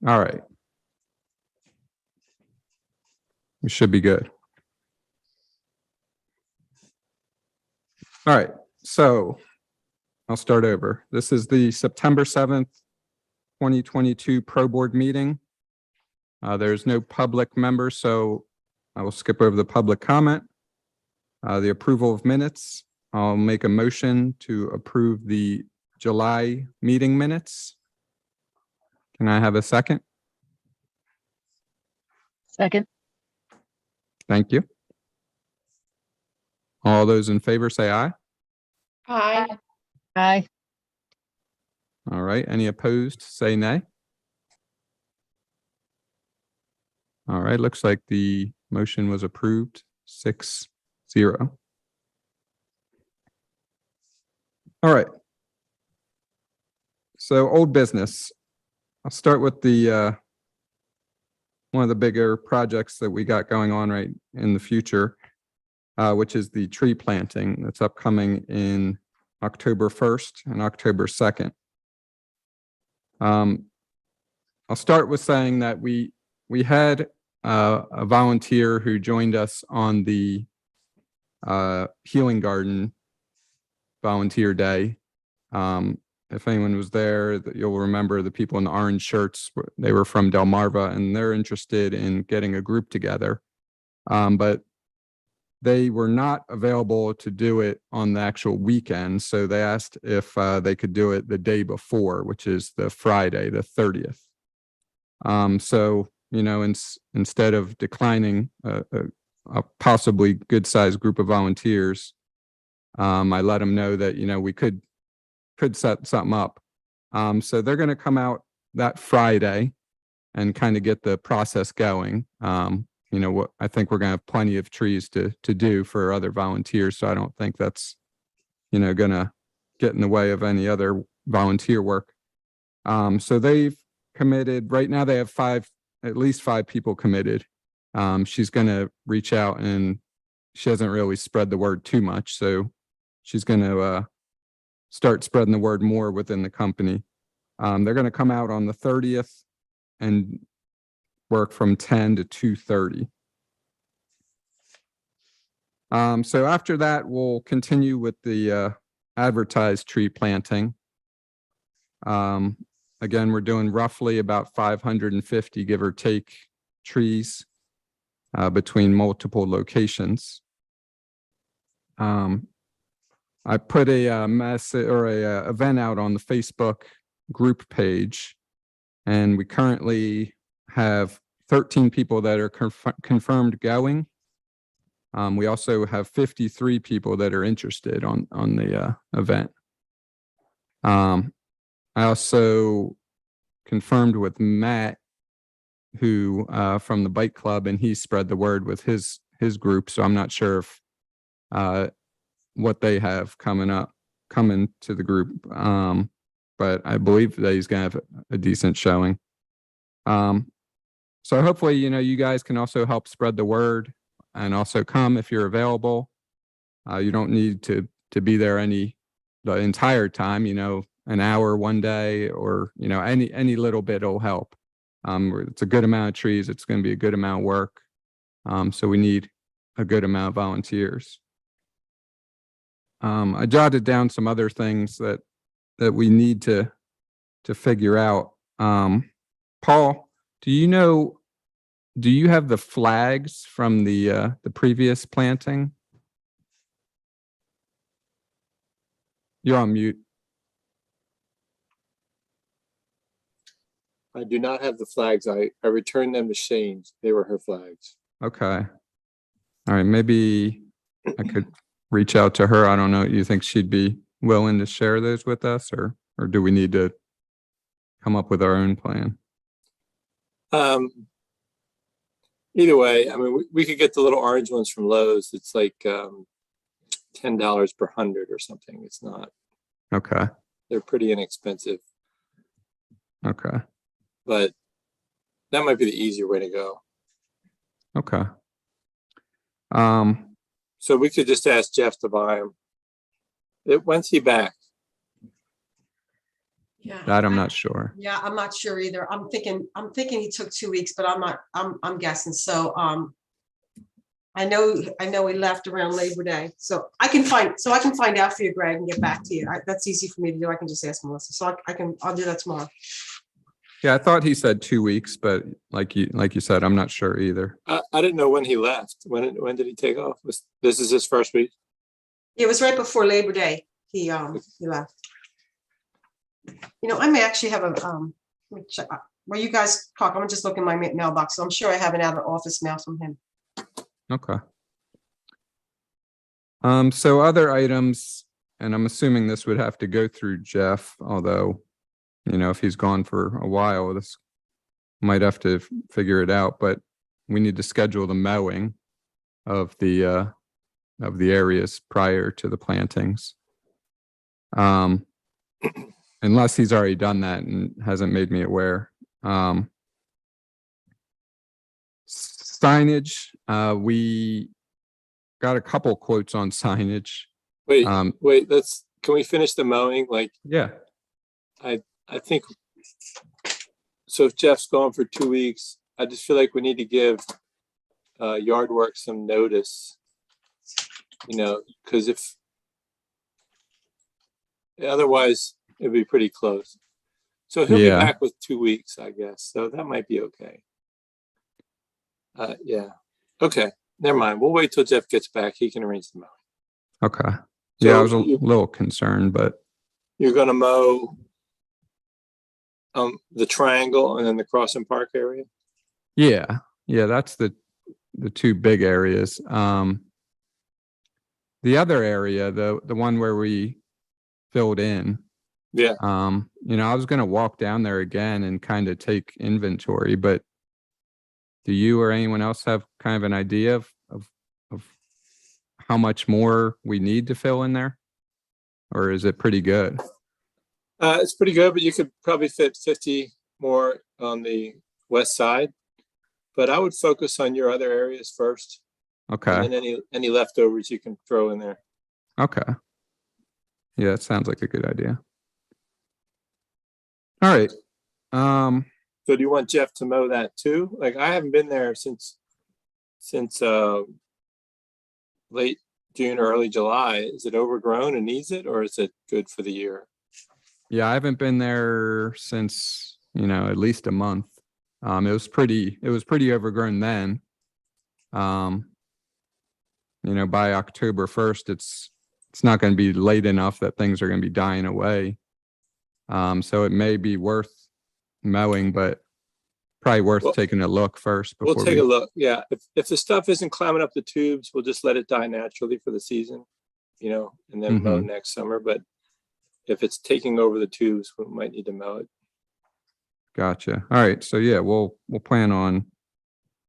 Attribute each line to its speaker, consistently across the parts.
Speaker 1: All right. We should be good. All right. So I'll start over. This is the September 7th, 2022 Pro Board meeting. There's no public members, so I will skip over the public comment. The approval of minutes. I'll make a motion to approve the July meeting minutes. Can I have a second?
Speaker 2: Second.
Speaker 1: Thank you. All those in favor say aye.
Speaker 3: Aye.
Speaker 2: Aye.
Speaker 1: All right. Any opposed, say nay. All right. Looks like the motion was approved 6-0. All right. So old business. I'll start with the one of the bigger projects that we got going on right in the future, which is the tree planting that's upcoming in October 1st and October 2nd. I'll start with saying that we had a volunteer who joined us on the Healing Garden volunteer day. If anyone was there, you'll remember the people in the orange shirts. They were from Delmarva, and they're interested in getting a group together. But they were not available to do it on the actual weekend. So they asked if they could do it the day before, which is the Friday, the 30th. So, you know, instead of declining a possibly good sized group of volunteers, I let them know that, you know, we could set something up. So they're going to come out that Friday and kind of get the process going. You know what, I think we're going to have plenty of trees to do for other volunteers. So I don't think that's, you know, going to get in the way of any other volunteer work. So they've committed right now. They have at least five people committed. She's going to reach out, and she hasn't really spread the word too much. So she's going to start spreading the word more within the company. They're going to come out on the 30th and work from 10 to 2:30. So after that, we'll continue with the advertised tree planting. Again, we're doing roughly about 550, give or take, trees between multiple locations. I put a message or a event out on the Facebook group page, and we currently have 13 people that are confirmed going. We also have 53 people that are interested on the event. I also confirmed with Matt, who from the bike club, and he spread the word with his group. So I'm not sure if what they have coming to the group. But I believe that he's going to have a decent showing. So hopefully, you know, you guys can also help spread the word and also come if you're available. You don't need to be there the entire time, you know, an hour one day, or, you know, any little bit will help. It's a good amount of trees. It's going to be a good amount of work. So we need a good amount of volunteers. I jotted down some other things that we need to figure out. Paul, do you have the flags from the previous planting? You're on mute.
Speaker 4: I do not have the flags. I returned them to Shane. They were her flags.
Speaker 1: Okay. All right. Maybe I could reach out to her. I don't know. You think she'd be willing to share those with us, or do we need to come up with our own plan?
Speaker 4: Either way, I mean, we could get the little orange ones from Lowe's. It's like $10 per 100 or something. It's not.
Speaker 1: Okay.
Speaker 4: They're pretty inexpensive.
Speaker 1: Okay.
Speaker 4: But that might be the easier way to go.
Speaker 1: Okay.
Speaker 4: So we could just ask Jeff to buy them. When's he back?
Speaker 2: Yeah.
Speaker 1: That I'm not sure.
Speaker 2: Yeah, I'm not sure either. I'm thinking he took 2 weeks, but I'm guessing. So, I know he left around Labor Day. So I can find out for you, Greg, and get back to you. That's easy for me to do. I can just ask Melissa. So I'll do that tomorrow.
Speaker 1: Yeah, I thought he said 2 weeks, but like you said, I'm not sure either.
Speaker 4: I didn't know when he left. When did he take off? This is his first week?
Speaker 2: It was right before Labor Day. He left. I may actually have a let me check. Well, you guys talk. I'm just looking in my mailbox. So I'm sure I have an out of office mail from him.
Speaker 1: Okay. So other items, and I'm assuming this would have to go through Jeff, although, if he's gone for a while, this might have to figure it out, but we need to schedule the mowing of the areas prior to the plantings. Unless he's already done that and hasn't made me aware. Signage, we got a couple quotes on signage.
Speaker 4: Wait, can we finish the mowing?
Speaker 1: Yeah.
Speaker 4: I think, so if Jeff's gone for 2 weeks, I just feel like we need to give yard work some notice, because otherwise it'd be pretty close. So he'll be back with 2 weeks, I guess. So that might be okay. Yeah. Okay. Never mind. We'll wait till Jeff gets back. He can arrange the mowing.
Speaker 1: Okay.
Speaker 4: So
Speaker 1: yeah, I was a little concerned, but
Speaker 4: you're going to mow the triangle and then the Crossing Park area?
Speaker 1: Yeah, that's the two big areas. The other area, the one where we filled in.
Speaker 4: Yeah.
Speaker 1: I was going to walk down there again and kind of take inventory, but do you or anyone else have kind of an idea of how much more we need to fill in there? Or is it pretty good?
Speaker 4: It's pretty good, but you could probably fit 50 more on the west side. But I would focus on your other areas first.
Speaker 1: Okay.
Speaker 4: And then any leftovers you can throw in there.
Speaker 1: Okay. Yeah, it sounds like a good idea. All right.
Speaker 4: So do you want Jeff to mow that too? I haven't been there since late June or early July. Is it overgrown and needs it, or is it good for the year?
Speaker 1: Yeah, I haven't been there since, at least a month. It was pretty overgrown then. By October 1st, it's not going to be late enough that things are going to be dying away. So it may be worth mowing, but probably worth taking a look first.
Speaker 4: We'll take a look. Yeah. If the stuff isn't climbing up the tubes, we'll just let it die naturally for the season, and then mow next summer. But if it's taking over the tubes, we might need to mow it.
Speaker 1: Gotcha. All right. So yeah, we'll plan on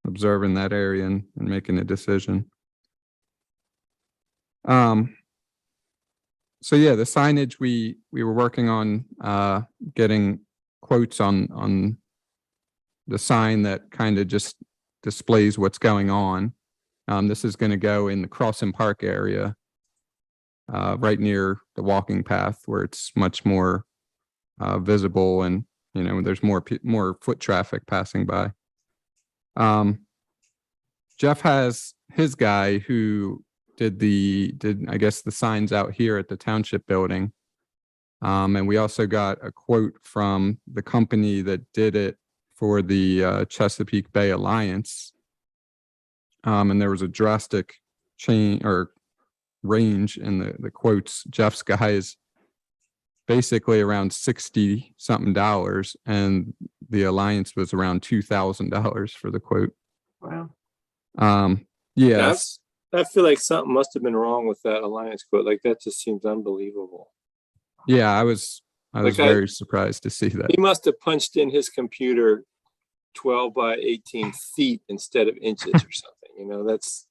Speaker 1: observing that area and making a decision. So yeah, the signage we were working on getting quotes on the sign that kind of just displays what's going on. This is going to go in the Crossing Park area, right near the walking path, where it's much more visible, and there's more foot traffic passing by. Jeff has his guy who did I guess the signs out here at the Township building. And we also got a quote from the company that did it for the Chesapeake Bay Alliance. And there was a drastic change or range in the quotes. Jeff's guy is basically around $60 something, and the Alliance was around $2,000 for the quote.
Speaker 2: Wow.
Speaker 1: Yes.
Speaker 4: I feel like something must have been wrong with that Alliance quote. That just seems unbelievable.
Speaker 1: Yeah, I was very surprised to see that.
Speaker 4: He must have punched in his computer 12 by 18 feet instead of inches or something. That's.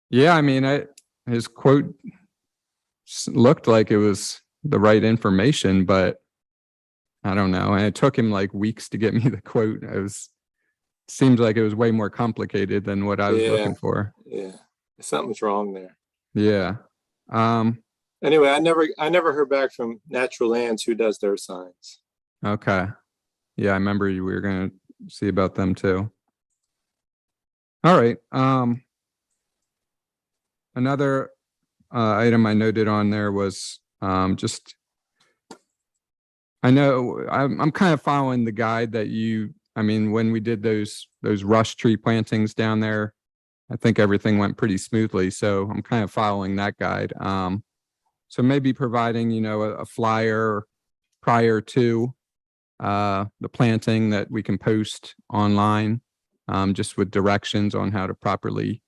Speaker 1: Yeah, I mean, his quote looked like it was the right information, but I don't know. And it took him weeks to get me the quote. Seems like it was way more complicated than what I was looking for.
Speaker 4: Yeah, something's wrong there.
Speaker 1: Yeah.
Speaker 4: Anyway, I never heard back from Natural Lands who does their signs.
Speaker 1: Okay. Yeah, I remember we were gonna see about them too. All right. Another item I noted on there was just, I know I'm kind of following the guide that I mean, when we did those rush tree plantings down there, I think everything went pretty smoothly. So I'm kind of following that guide. So maybe providing, a flyer prior to the planting that we can post online, just with directions on how to properly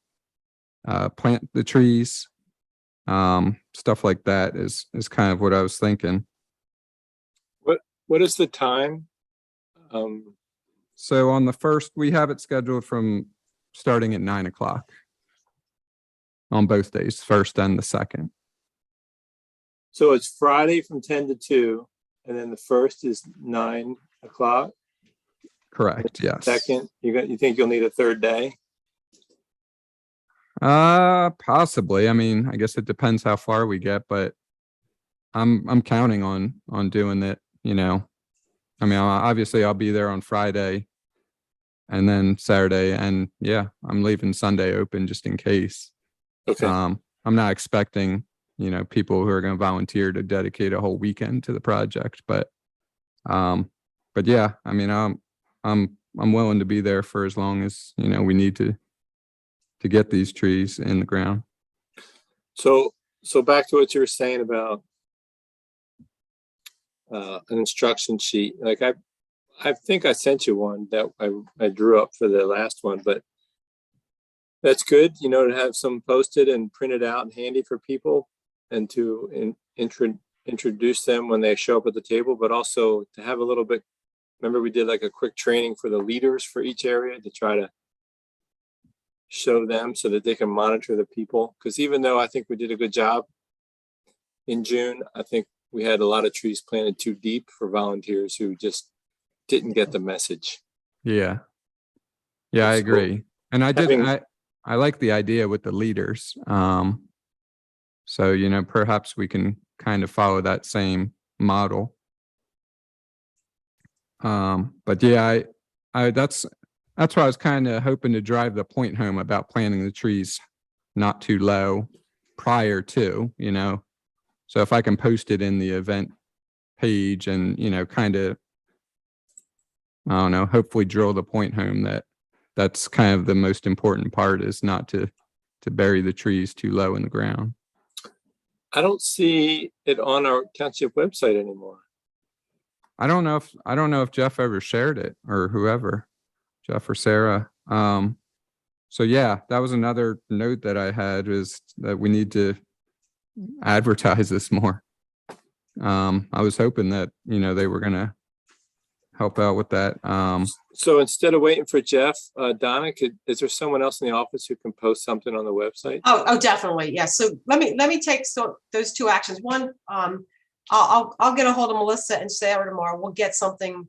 Speaker 1: plant the trees. Stuff like that is kind of what I was thinking.
Speaker 4: What is the time?
Speaker 1: So on the first, we have it scheduled from starting at 9 o'clock on both days, first and the second.
Speaker 4: So it's Friday from 10 to 2, and then the first is 9 o'clock.
Speaker 1: Correct. Yes.
Speaker 4: Second, you think you'll need a third day?
Speaker 1: Possibly. I mean, I guess it depends how far we get, but I'm counting on doing it, I mean, obviously I'll be there on Friday and then Saturday, and yeah, I'm leaving Sunday open just in case.
Speaker 4: Okay.
Speaker 1: I'm not expecting, people who are going to volunteer to dedicate a whole weekend to the project, but yeah, I mean, I'm willing to be there for as long as, we need to get these trees in the ground.
Speaker 4: So back to what you were saying about an instruction sheet. Like I think I sent you one that I drew up for the last one, but that's good, to have some posted and printed out and handy for people, and to introduce them when they show up at the table, but also to have a little bit. Remember, we did like a quick training for the leaders for each area to try to show them so that they can monitor the people. Because even though I think we did a good job in June, I think we had a lot of trees planted too deep for volunteers who just didn't get the message.
Speaker 1: Yeah. Yeah, I
Speaker 4: So
Speaker 1: agree. And
Speaker 4: having-
Speaker 1: I like the idea with the leaders. So, perhaps we can kind of follow that same model. But yeah, that's what I was kind of hoping to drive the point home about planting the trees not too low prior to, So if I can post it in the event page and, kind of, I don't know, hopefully drill the point home that's kind of the most important part, is not to bury the trees too low in the ground.
Speaker 4: I don't see it on our township website anymore.
Speaker 1: I don't know if Jeff ever shared it, or whoever, Jeff or Sarah. So yeah, that was another note that I had, is that we need to advertise this more. I was hoping that, they were going to help out with that.
Speaker 4: So instead of waiting for Jeff, Donna, is there someone else in the office who can post something on the website?
Speaker 2: Oh, definitely. Yes. So let me take those two actions. One, I'll get a hold of Melissa and Sarah tomorrow. We'll get something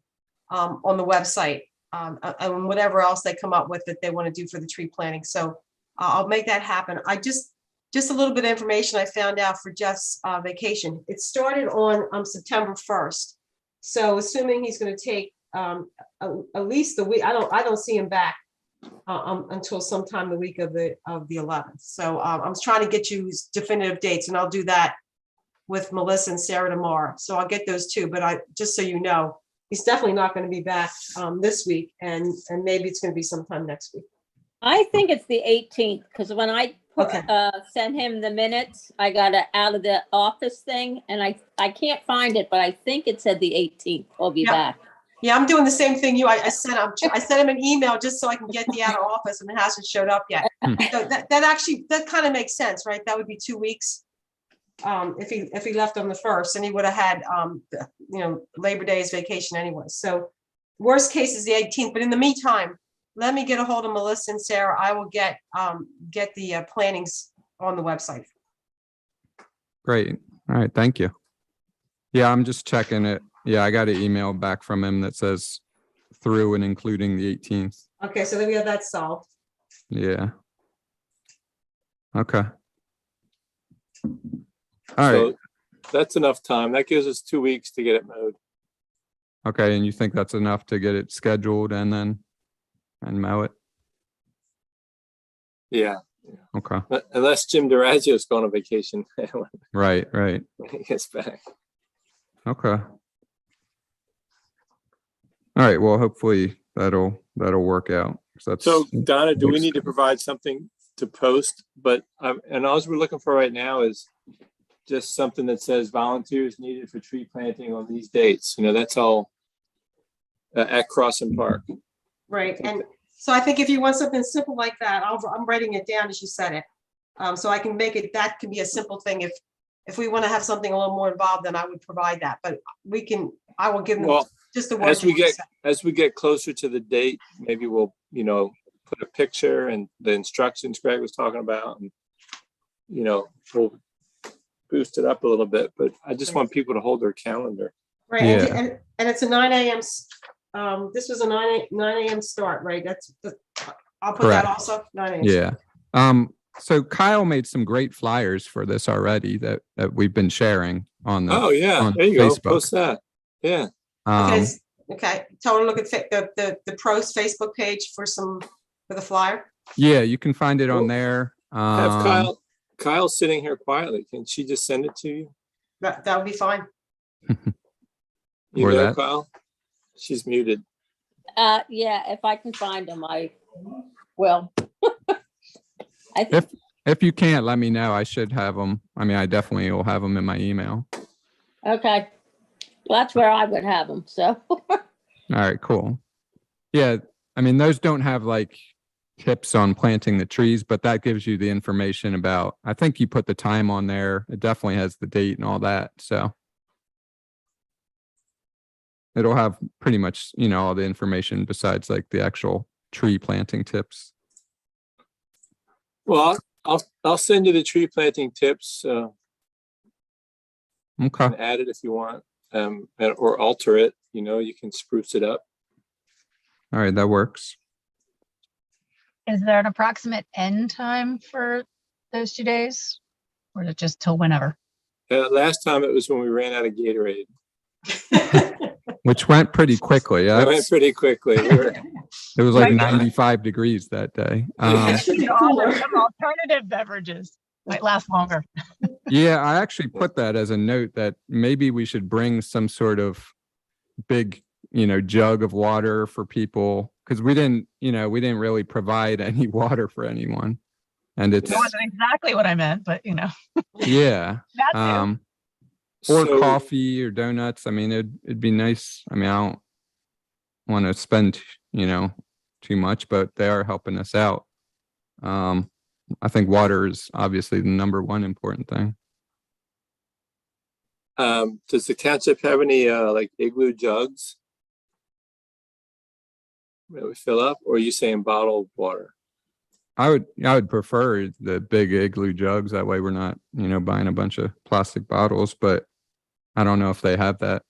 Speaker 2: on the website, and whatever else they come up with that they want to do for the tree planting. So I'll make that happen. I just a little bit of information I found out for Jeff's vacation. It started on September 1st. So assuming he's going to take at least the week, I don't see him back until sometime the week of the 11th. So I'm trying to get you definitive dates, and I'll do that with Melissa and Sarah tomorrow. So I'll get those two, but just so you know, he's definitely not going to be back this week, and maybe it's going to be sometime next week.
Speaker 3: I think it's the 18th, because when I
Speaker 2: Okay.
Speaker 3: sent him the minutes, I got it out of the office thing, and I can't find it, but I think it said the 18th. I'll be
Speaker 2: Yeah.
Speaker 3: back.
Speaker 2: Yeah, I'm doing the same thing you. I sent him an email just so I can get the out of office, and it hasn't showed up yet. So that kind of makes sense, right? That would be 2 weeks. If he left on the 1st, and he would have had Labor Day's vacation anyway. So worst case is the 18th. But in the meantime, let me get a hold of Melissa and Sarah. I will get the plannings on the website.
Speaker 1: Great. All right. Thank you. Yeah, I'm just checking it. Yeah, I got an email back from him that says through and including the 18th.
Speaker 2: Okay, so then we have that solved.
Speaker 1: Yeah. Okay. All right.
Speaker 4: So that's enough time. That gives us 2 weeks to get it mowed.
Speaker 1: Okay. And you think that's enough to get it scheduled and mow it?
Speaker 4: Yeah.
Speaker 1: Okay.
Speaker 4: Unless Jim DeRazio's going on vacation
Speaker 1: Right. Right.
Speaker 4: when he gets back.
Speaker 1: Okay. All right. Well, hopefully that'll work out.
Speaker 4: So Donna, do we
Speaker 1: looks
Speaker 4: need to
Speaker 1: good.
Speaker 4: provide something to post? But, and all we're looking for right now is just something that says volunteers needed for tree planting on these dates. You know, that's all at Crossing Park.
Speaker 2: Right, and so I think if you want something simple like that, I'm writing it down as you said it. So I can make it, that can be a simple thing. If we want to have something a little more involved, then I would provide that, but I will give them
Speaker 4: Well,
Speaker 2: just the
Speaker 4: as
Speaker 2: words.
Speaker 4: we get closer to the date, maybe we'll, you know, put a picture and the instructions Greg was talking about, and, you know, we'll boost it up a little bit, but I just want people to hold their calendar.
Speaker 2: Right,
Speaker 1: Yeah.
Speaker 2: and it's a 9 a.m. This was a 9 a.m. start, right? I'll put that
Speaker 1: Correct.
Speaker 2: also, 9 a.m.
Speaker 1: Yeah. So Kyle made some great flyers for this already that we've been sharing on the
Speaker 4: Oh yeah,
Speaker 1: on
Speaker 4: there you go.
Speaker 1: Facebook.
Speaker 4: Post that. Yeah.
Speaker 2: Okay, okay. Tell her to look at the pros Facebook page for the flyer.
Speaker 1: Yeah, you can find it on
Speaker 4: Cool.
Speaker 1: there.
Speaker 4: Have Kyle's sitting here quietly. Can she just send it to you?
Speaker 2: That would be fine.
Speaker 4: You
Speaker 1: Or
Speaker 4: know,
Speaker 1: that.
Speaker 4: Kyle? She's muted.
Speaker 3: Yeah, if I can find them, I will. I think,
Speaker 1: If you can't, let me know. I should have them. I mean, I definitely will have them in my email.
Speaker 3: okay. Well, that's where I would have them, so.
Speaker 1: All right, cool. Yeah, I mean, those don't have like tips on planting the trees, but that gives you the information about, I think you put the time on there. It definitely has the date and all that. So it'll have pretty much, you know, all the information besides like the actual tree planting tips.
Speaker 4: Well, I'll send you the tree planting tips
Speaker 1: Okay.
Speaker 4: and add it if you want, or alter it. You know, you can spruce it up.
Speaker 1: All right, that works.
Speaker 5: Is there an approximate end time for those 2 days? Or is it just till whenever?
Speaker 4: Last time it was when we ran out of Gatorade.
Speaker 1: Which went pretty quickly.
Speaker 4: It went
Speaker 1: That's-
Speaker 4: pretty quickly.
Speaker 1: It was like
Speaker 5: Right.
Speaker 1: 95 degrees that day.
Speaker 5: Offer some alternative beverages. Might last longer.
Speaker 1: Yeah, I actually put that as a note that maybe we should bring some sort of big, you know, jug of water for people, because we didn't really provide any water for anyone. And it's,
Speaker 5: It wasn't exactly what I meant, but you know,
Speaker 1: yeah.
Speaker 5: that too.
Speaker 1: Or
Speaker 4: So-
Speaker 1: coffee or donuts. I mean, it'd be nice. I mean, I don't want to spend, you know, too much, but they are helping us out. I think water is obviously the number one important thing.
Speaker 4: Does the township have any like igloo jugs that we fill up, or are you saying bottled water?
Speaker 1: I would prefer the big igloo jugs. That way we're not, you know, buying a bunch of plastic bottles, but I don't know if they have that.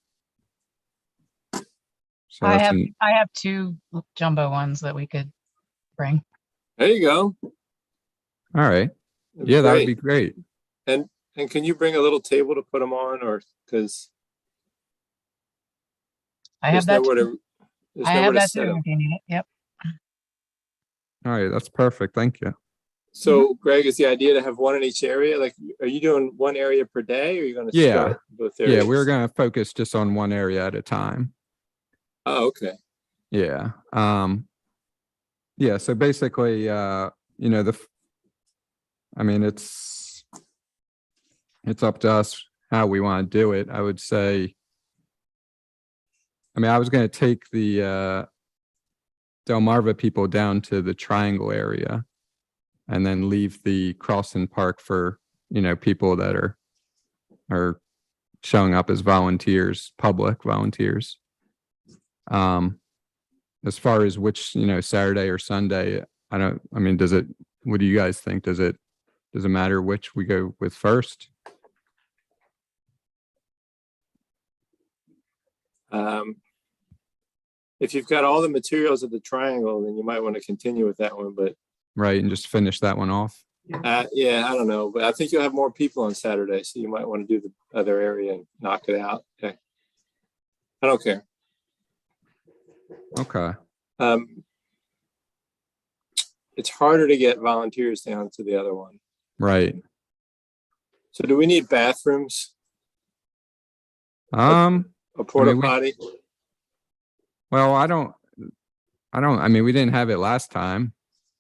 Speaker 1: So
Speaker 5: I
Speaker 1: that's
Speaker 5: have 2 jumbo ones that we could bring.
Speaker 4: There you go.
Speaker 1: all right.
Speaker 4: That'd
Speaker 1: Yeah, that would
Speaker 4: great.
Speaker 1: be great.
Speaker 4: And can you bring a little table to put them on, or because
Speaker 5: I have that too.
Speaker 4: there's
Speaker 5: I
Speaker 4: nowhere
Speaker 5: have
Speaker 4: to
Speaker 5: that
Speaker 4: set
Speaker 5: too.
Speaker 4: 'em.
Speaker 5: If you need it. Yep.
Speaker 1: All right, that's perfect. Thank you.
Speaker 4: So Greg, is the idea to have one in each area? Like, are you doing one area per day, or are you going to
Speaker 1: Yeah.
Speaker 4: start both areas?
Speaker 1: Yeah, we're gonna focus just on one area at a time.
Speaker 4: Oh, okay.
Speaker 1: Yeah. Yeah, so basically, you know, I mean, it's up to us how we want to do it. I would say, I mean, I was going to take the Delmarva people down to the Triangle area and then leave the Crossing Park for, you know, people that are showing up as volunteers, public volunteers. As far as which, you know, Saturday or Sunday, what do you guys think? Does it matter which we go with first?
Speaker 4: If you've got all the materials of the triangle, then you might want to continue with that one, but
Speaker 1: Right, and just finish that one off.
Speaker 4: Yeah, I don't know, but I think you'll have more people on Saturday, so you might want to do the other area and knock it out. Okay. I don't care.
Speaker 1: Okay.
Speaker 4: It's harder to get volunteers down to the other one.
Speaker 1: Right.
Speaker 4: So do we need bathrooms,
Speaker 1: Um,
Speaker 4: a porta
Speaker 1: we-
Speaker 4: potty?
Speaker 1: well, I mean, we didn't have it last time.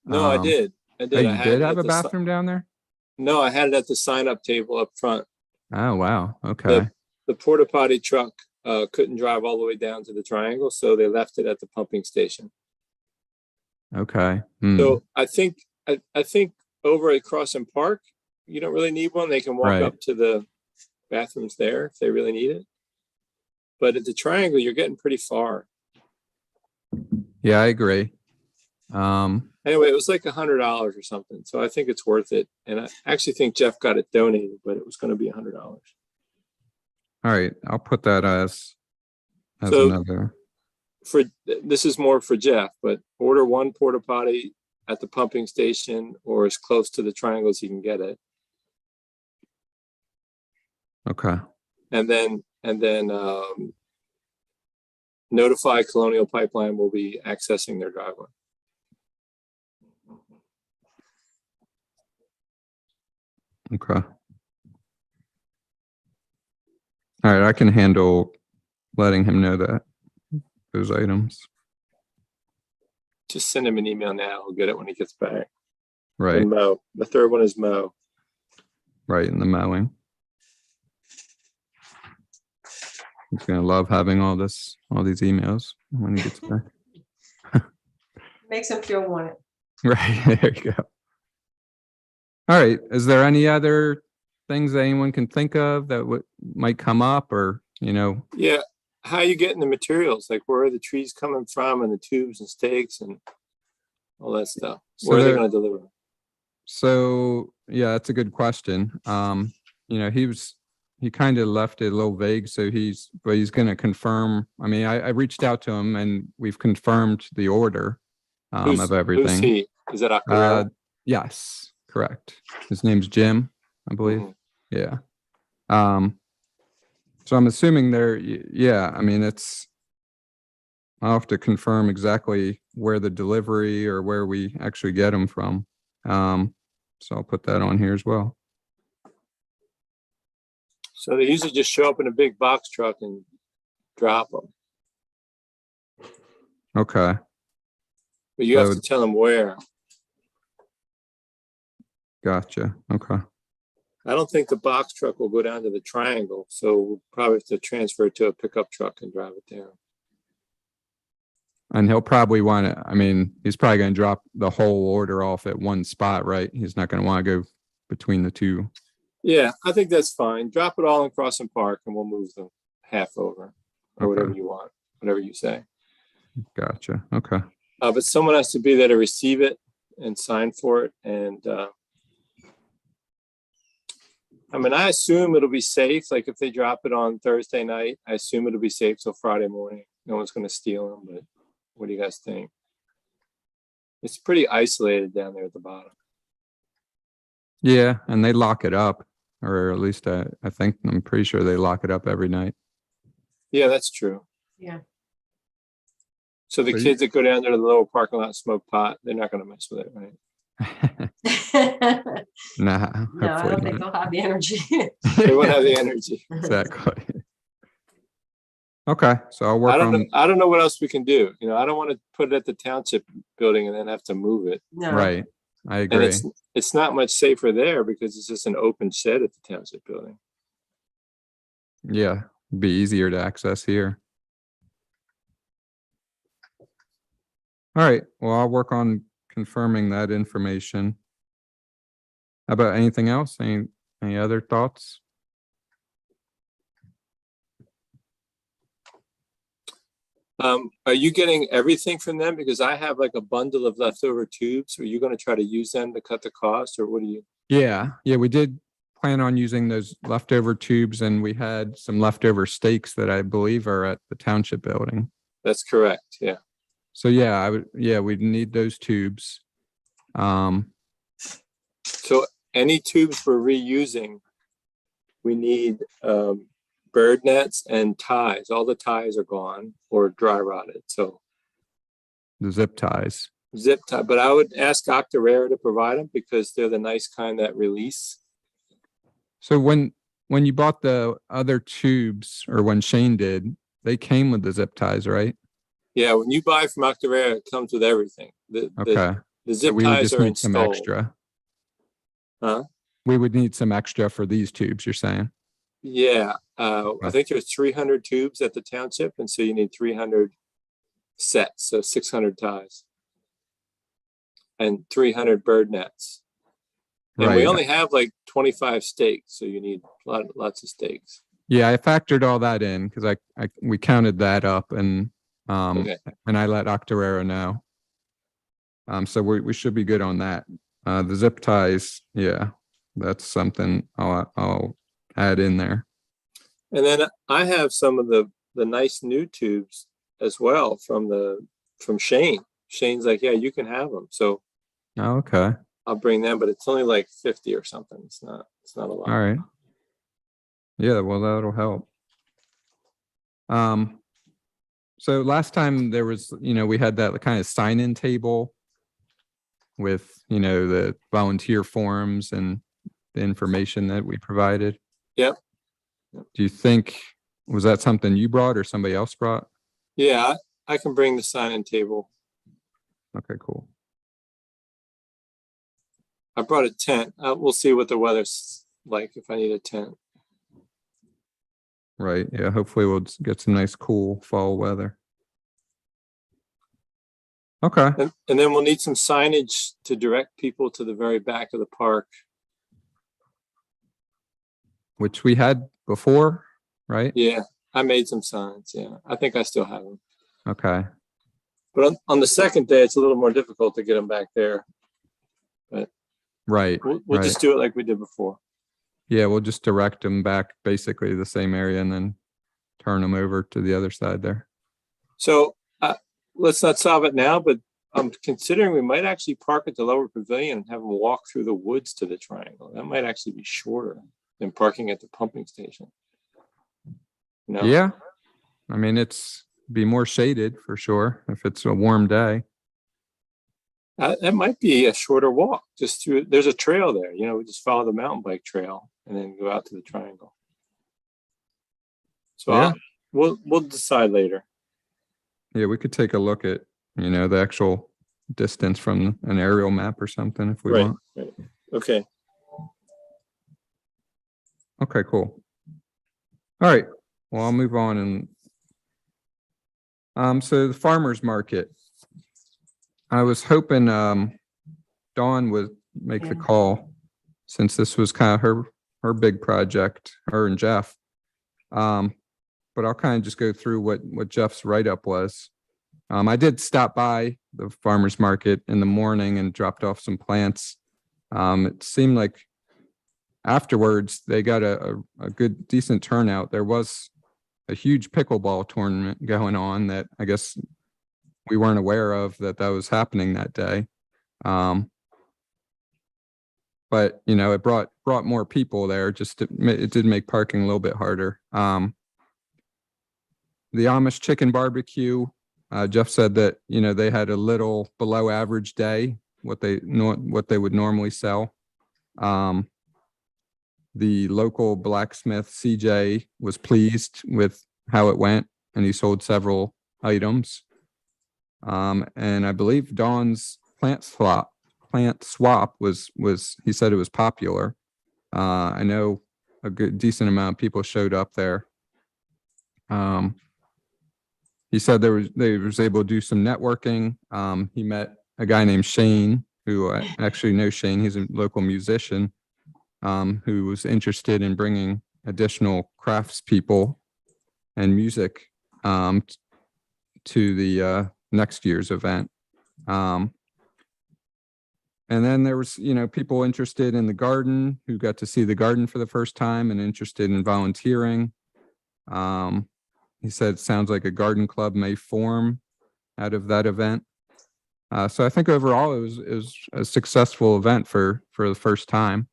Speaker 4: No, I
Speaker 1: Um,
Speaker 4: did. I
Speaker 1: Oh,
Speaker 4: did. I
Speaker 1: you
Speaker 4: had
Speaker 1: did
Speaker 4: it
Speaker 1: have
Speaker 4: at
Speaker 1: a
Speaker 4: the si-
Speaker 1: bathroom down there?
Speaker 4: No, I had it at the sign up table up front.
Speaker 1: Oh, wow. Okay.
Speaker 4: The porta potty truck couldn't drive all the way down to the triangle, so they left it at the pumping station.
Speaker 1: Okay. Hmm.
Speaker 4: So I think over at Crossing Park, you don't really need one. They can walk
Speaker 1: Right.
Speaker 4: up to the bathrooms there if they really need it. But at the triangle, you're getting pretty far.
Speaker 1: Yeah, I agree.
Speaker 4: Anyway, it was like $100 or something. So I think it's worth it. And I actually think Jeff got it donated, but it was going to be $100.
Speaker 1: All right. I'll put that as
Speaker 4: So-
Speaker 1: another.
Speaker 4: This is more for Jeff, but order one porta potty at the pumping station or as close to the triangle as you can get it.
Speaker 1: Okay.
Speaker 4: And then notify Colonial Pipeline will be accessing their driveway.
Speaker 1: Okay. All right. I can handle letting him know that those items.
Speaker 4: Just send him an email now. He'll get it when he gets back.
Speaker 1: Right.
Speaker 4: And Mo. The third one is Mo.
Speaker 1: Right. In the mowing. He's going to love having all these emails when he gets back.
Speaker 2: Makes him feel wanted.
Speaker 1: Right. There you go. All right. Is there any other things that anyone can think of that might come up or,
Speaker 4: Yeah. How are you getting the materials? Like where are the trees coming from and the tubes and stakes and all that stuff?
Speaker 1: So
Speaker 4: Where are they
Speaker 1: there-
Speaker 4: going to deliver?
Speaker 1: So yeah, that's a good question. He kind of left it a little vague, but he's going to confirm. I mean, I reached out to him and we've confirmed the order of everything.
Speaker 4: Who's he? Is that Acarrera?
Speaker 1: Yes, correct. His name's Jim, I believe.
Speaker 4: Mhm.
Speaker 1: Yeah. So I'm assuming yeah, I mean, I'll have to confirm exactly where the delivery or where we actually get them from. So I'll put that on here as well.
Speaker 4: So they usually just show up in a big box truck and drop them.
Speaker 1: Okay.
Speaker 4: But you have
Speaker 1: So-
Speaker 4: to tell them where.
Speaker 1: Gotcha. Okay.
Speaker 4: I don't think the box truck will go down to the triangle, so we'll probably have to transfer it to a pickup truck and drive it down.
Speaker 1: And he'll probably want to, I mean, he's probably going to drop the whole order off at one spot, right? He's not going to want to go between the two.
Speaker 4: Yeah, I think that's fine. Drop it all in Crossing Park and we'll move them half over or whatever
Speaker 1: Okay.
Speaker 4: you want, whatever you say.
Speaker 1: Gotcha. Okay.
Speaker 4: But someone has to be there to receive it and sign for it. And I mean, I assume it'll be safe. Like if they drop it on Thursday night, I assume it'll be safe till Friday morning. No one's going to steal them, but what do you guys think? It's pretty isolated down there at the bottom.
Speaker 1: Yeah. And they lock it up, or at least I'm pretty sure they lock it up every night.
Speaker 4: Yeah, that's true.
Speaker 2: Yeah.
Speaker 4: So the
Speaker 1: So you-
Speaker 4: kids that go down there to the lower parking lot and smoke pot, they're not going to mess with it, right?
Speaker 1: Nah,
Speaker 2: No, I don't
Speaker 1: hopefully
Speaker 2: think
Speaker 1: not.
Speaker 2: they'll have the energy.
Speaker 4: They won't have the energy.
Speaker 1: Exactly. Okay. So I'll work on,
Speaker 4: I don't know what else we can do. You know, I don't want to put it at the township building and then have to move it.
Speaker 2: No.
Speaker 1: right. I
Speaker 4: And
Speaker 1: agree.
Speaker 4: it's not much safer there because it's just an open shed at the township building.
Speaker 1: Yeah. Be easier to access here. All right. Well, I'll work on confirming that information. How about anything else? Any other thoughts?
Speaker 4: Are you getting everything from them? Because I have like a bundle of leftover tubes. Are you going to try to use them to cut the cost or what do you?
Speaker 1: Yeah. Yeah. We did plan on using those leftover tubes and we had some leftover stakes that I believe are at the township building.
Speaker 4: That's correct. Yeah.
Speaker 1: So yeah, we'd need those tubes.
Speaker 4: So any tubes we're reusing, we need bird nets and ties. All the ties are gone or dry rotted. So
Speaker 1: The zip ties.
Speaker 4: zip tie, but I would ask Octorara to provide them because they're the nice kind that release.
Speaker 1: So when you bought the other tubes, or when Shane did, they came with the zip ties, right?
Speaker 4: Yeah, when you buy from Octorara, it comes with everything. The
Speaker 1: Okay.
Speaker 4: the
Speaker 1: So
Speaker 4: zip
Speaker 1: we would
Speaker 4: ties
Speaker 1: just
Speaker 4: are
Speaker 1: need some
Speaker 4: installed.
Speaker 1: extra.
Speaker 4: Huh?
Speaker 1: We would need some extra for these tubes, you're saying?
Speaker 4: Yeah, I
Speaker 1: Okay.
Speaker 4: think there's 300 tubes at the township, and so you need 300 sets, so 600 ties, and 300 bird nets. And we
Speaker 1: Right.
Speaker 4: only have like 25 stakes, so you need lots of stakes.
Speaker 1: Yeah, I factored all that in because we counted that up, and
Speaker 4: Okay.
Speaker 1: and I let Octorara know. So we should be good on that. The zip ties, yeah, that's something I'll add in there.
Speaker 4: And then I have some of the nice new tubes as well from Shane. Shane's like, yeah, you can have them. So
Speaker 1: Oh, okay.
Speaker 4: I'll bring them, but it's only like 50 or something. It's not a lot.
Speaker 1: All right. Yeah, well, that'll help. So last time there was, we had that kind of sign-in table with, the volunteer forms and the information that we provided.
Speaker 4: Yep.
Speaker 1: Do you think, was that something you brought or somebody else brought?
Speaker 4: Yeah, I can bring the sign-in table.
Speaker 1: Okay, cool.
Speaker 4: I brought a tent. We'll see what the weather's like if I need a tent.
Speaker 1: Right. Yeah. Hopefully we'll get some nice, cool fall weather. Okay.
Speaker 4: And then we'll need some signage to direct people to the very back of the park.
Speaker 1: Which we had before, right?
Speaker 4: Yeah, I made some signs. Yeah, I think I still have them.
Speaker 1: Okay.
Speaker 4: But on the second day, it's a little more difficult to get them back there. But
Speaker 1: Right.
Speaker 4: we'll
Speaker 1: right.
Speaker 4: just do it like we did before.
Speaker 1: Yeah, we'll just direct them back basically the same area and then turn them over to the other side there.
Speaker 4: So let's not solve it now, but I'm considering we might actually park at the lower pavilion and have them walk through the woods to the triangle. That might actually be shorter than parking at the pumping station. No.
Speaker 1: Yeah. I mean, it's be more shaded for sure if it's a warm day.
Speaker 4: That might be a shorter walk just through. There's a trail there, we just follow the mountain bike trail and then go out to the triangle. So
Speaker 1: Yeah.
Speaker 4: we'll decide later.
Speaker 1: Yeah, we could take a look at, the actual distance from an aerial map or something if we
Speaker 4: Right.
Speaker 1: want.
Speaker 4: Right. Okay.
Speaker 1: Okay, cool. All right. Well, I'll move on so the farmer's market. I was hoping Dawn would make the
Speaker 2: Yeah.
Speaker 1: call since this was kind of her big project, her and Jeff. But I'll kind of just go through what Jeff's write-up was. I did stop by the farmer's market in the morning and dropped off some plants. It seemed like afterwards they got a good, decent turnout. There was a huge pickleball tournament going on that I guess we weren't aware of that was happening that day. But it brought more people there. It did make parking a little bit harder. The Amish chicken barbecue, Jeff said that they had a little below average day, what they would normally sell. The local blacksmith CJ was pleased with how it went, and he sold several items. And I believe Dawn's plant swap was he said it was popular. I know a decent amount of people showed up there. He said they was able to do some networking. He met a guy named Shane, who I actually know Shane. He's a local musician, who was interested in bringing additional craftspeople and music to the next year's event. And then there was, people interested in the garden who got to see the garden for the first time and interested in volunteering. He said it sounds like a garden club may form out of that event. So I think overall it was a successful event for the first time.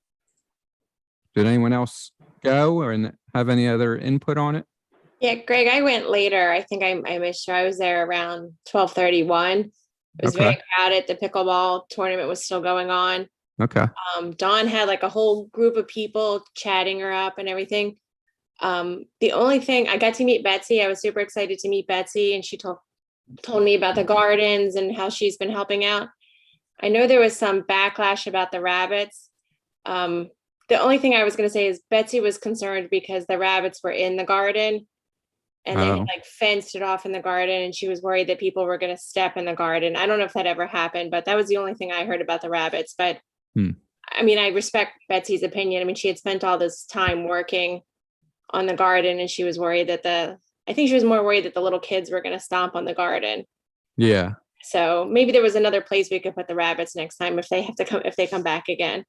Speaker 1: Did anyone else go or have any other input on it?
Speaker 6: Yeah, Greg, I went later. I think I missed you. I was there around 12:31. It was very
Speaker 1: Okay.
Speaker 6: crowded. The pickleball tournament was still going on.
Speaker 1: Okay.
Speaker 6: Dawn had like a whole group of people chatting her up and everything. The only thing I got to meet Betsy. I was super excited to meet Betsy, and she told me about the gardens and how she's been helping out. I know there was some backlash about the rabbits. The only thing I was going to say is Betsy was concerned because the rabbits were in the garden and they had
Speaker 1: Oh.
Speaker 6: like fenced it off in the garden, and she was worried that people were going to step in the garden. I don't know if that ever happened, but that was the only thing I heard about the rabbits. But I mean, I respect Betsy's opinion. I mean, she had spent all this time working on the garden, and she was worried that I think she was more worried that the little kids were going to stomp on the garden.
Speaker 1: Yeah.
Speaker 6: So maybe there was another place we could put the rabbits next time if they come back again.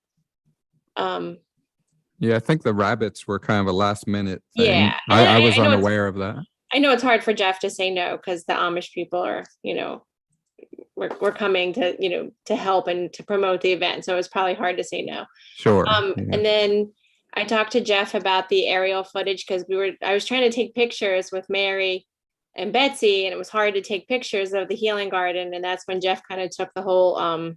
Speaker 1: Yeah, I think the rabbits were kind of a last minute thing.
Speaker 6: Yeah,
Speaker 1: I was
Speaker 6: I know
Speaker 1: unaware of that.
Speaker 6: I know it's hard for Jeff to say no because the Amish people are, we're coming to, to help and to promote the event. So it's probably hard to say no.
Speaker 1: Sure. Yeah.
Speaker 6: And then I talked to Jeff about the aerial footage because I was trying to take pictures with Mary and Betsy, and it was hard to take pictures of the healing garden. And that's when Jeff kind of took the whole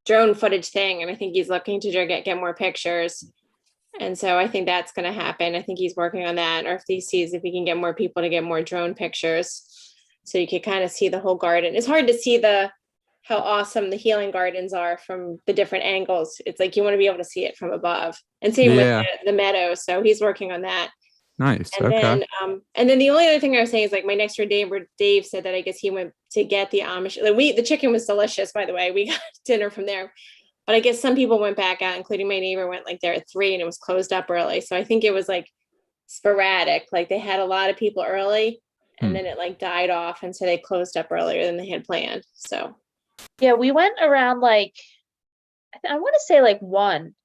Speaker 6: drone footage thing. And I think he's looking to get more pictures. And so I think that's going to happen. I think he's working on that, or if he sees if he can get more people to get more drone pictures. So you can kind of see the whole garden. It's hard to see how awesome the healing gardens are from the different angles. It's like you want to be able to see it from above. And same
Speaker 1: Yeah.
Speaker 6: with the meadow. So he's working on that.
Speaker 1: Nice.
Speaker 6: And
Speaker 1: Okay.
Speaker 6: then the only other thing I was saying is like my next door neighbor, Dave, said that I guess he went to get the Amish. The chicken was delicious, by the way. We got dinner from there. But I guess some people went back out, including my neighbor went like there at 3 and it was closed up early. So I think it was like sporadic. Like they had a lot of people early and then it like died off. And so they closed up earlier than they had planned. So
Speaker 7: Yeah, we went around like, I want to say like 1.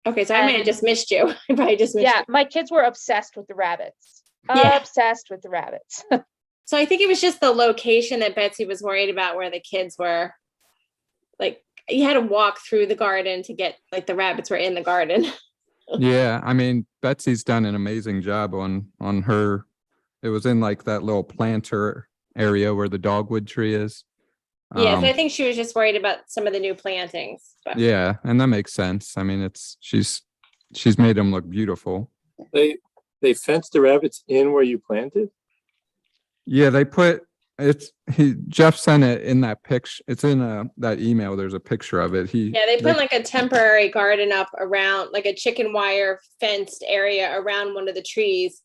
Speaker 6: okay, so I might have just missed you. I probably just missed
Speaker 7: Yeah,
Speaker 6: you.
Speaker 7: my kids were obsessed with the rabbits.
Speaker 6: Yeah.
Speaker 7: Obsessed with the rabbits.
Speaker 6: So I think it was just the location that Betsy was worried about where the kids were. Like you had to walk through the garden to get like the rabbits were in the garden.
Speaker 1: Yeah. I mean, Betsy's done an amazing job on her. It was in like that little planter area where the dogwood tree is.
Speaker 6: Yeah, so I think she was just worried about some of the new plantings. But
Speaker 1: Yeah, and that makes sense. I mean, she's made them look beautiful.
Speaker 4: They fenced the rabbits in where you planted?
Speaker 1: Yeah, they put Jeff sent it in that picture. It's in that email. There's a picture of it.
Speaker 6: yeah, they put like a temporary garden up around like a chicken wire fenced area around one of the trees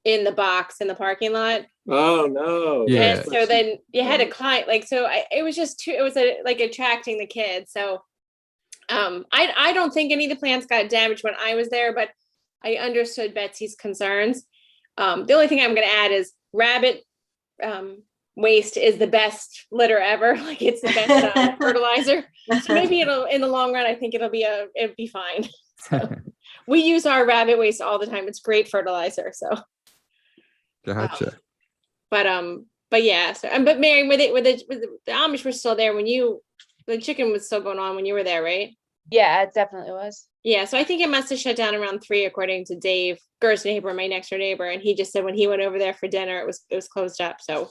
Speaker 6: in the box in the parking lot.
Speaker 4: Oh no.
Speaker 1: Yeah.
Speaker 6: And so then you had to climb it was just too, it was like attracting the kids. So I don't think any of the plants got damaged when I was there, but I understood Betsy's concerns. The only thing I'm going to add is rabbit waste is the best litter ever. Like it's the best fertilizer. So maybe in the long run, I think it'll be fine. So we use our rabbit waste all the time. It's great fertilizer. So.
Speaker 1: Gotcha.
Speaker 6: But yeah. So but Mary, the Amish were still there when the chicken was still going on when you were there, right?
Speaker 7: Yeah, it definitely was.
Speaker 6: Yeah, so I think it must have shut down around 3, according to Dave, Ger's neighbor, my next door neighbor, and he just said when he went over there for dinner, it was closed up. So,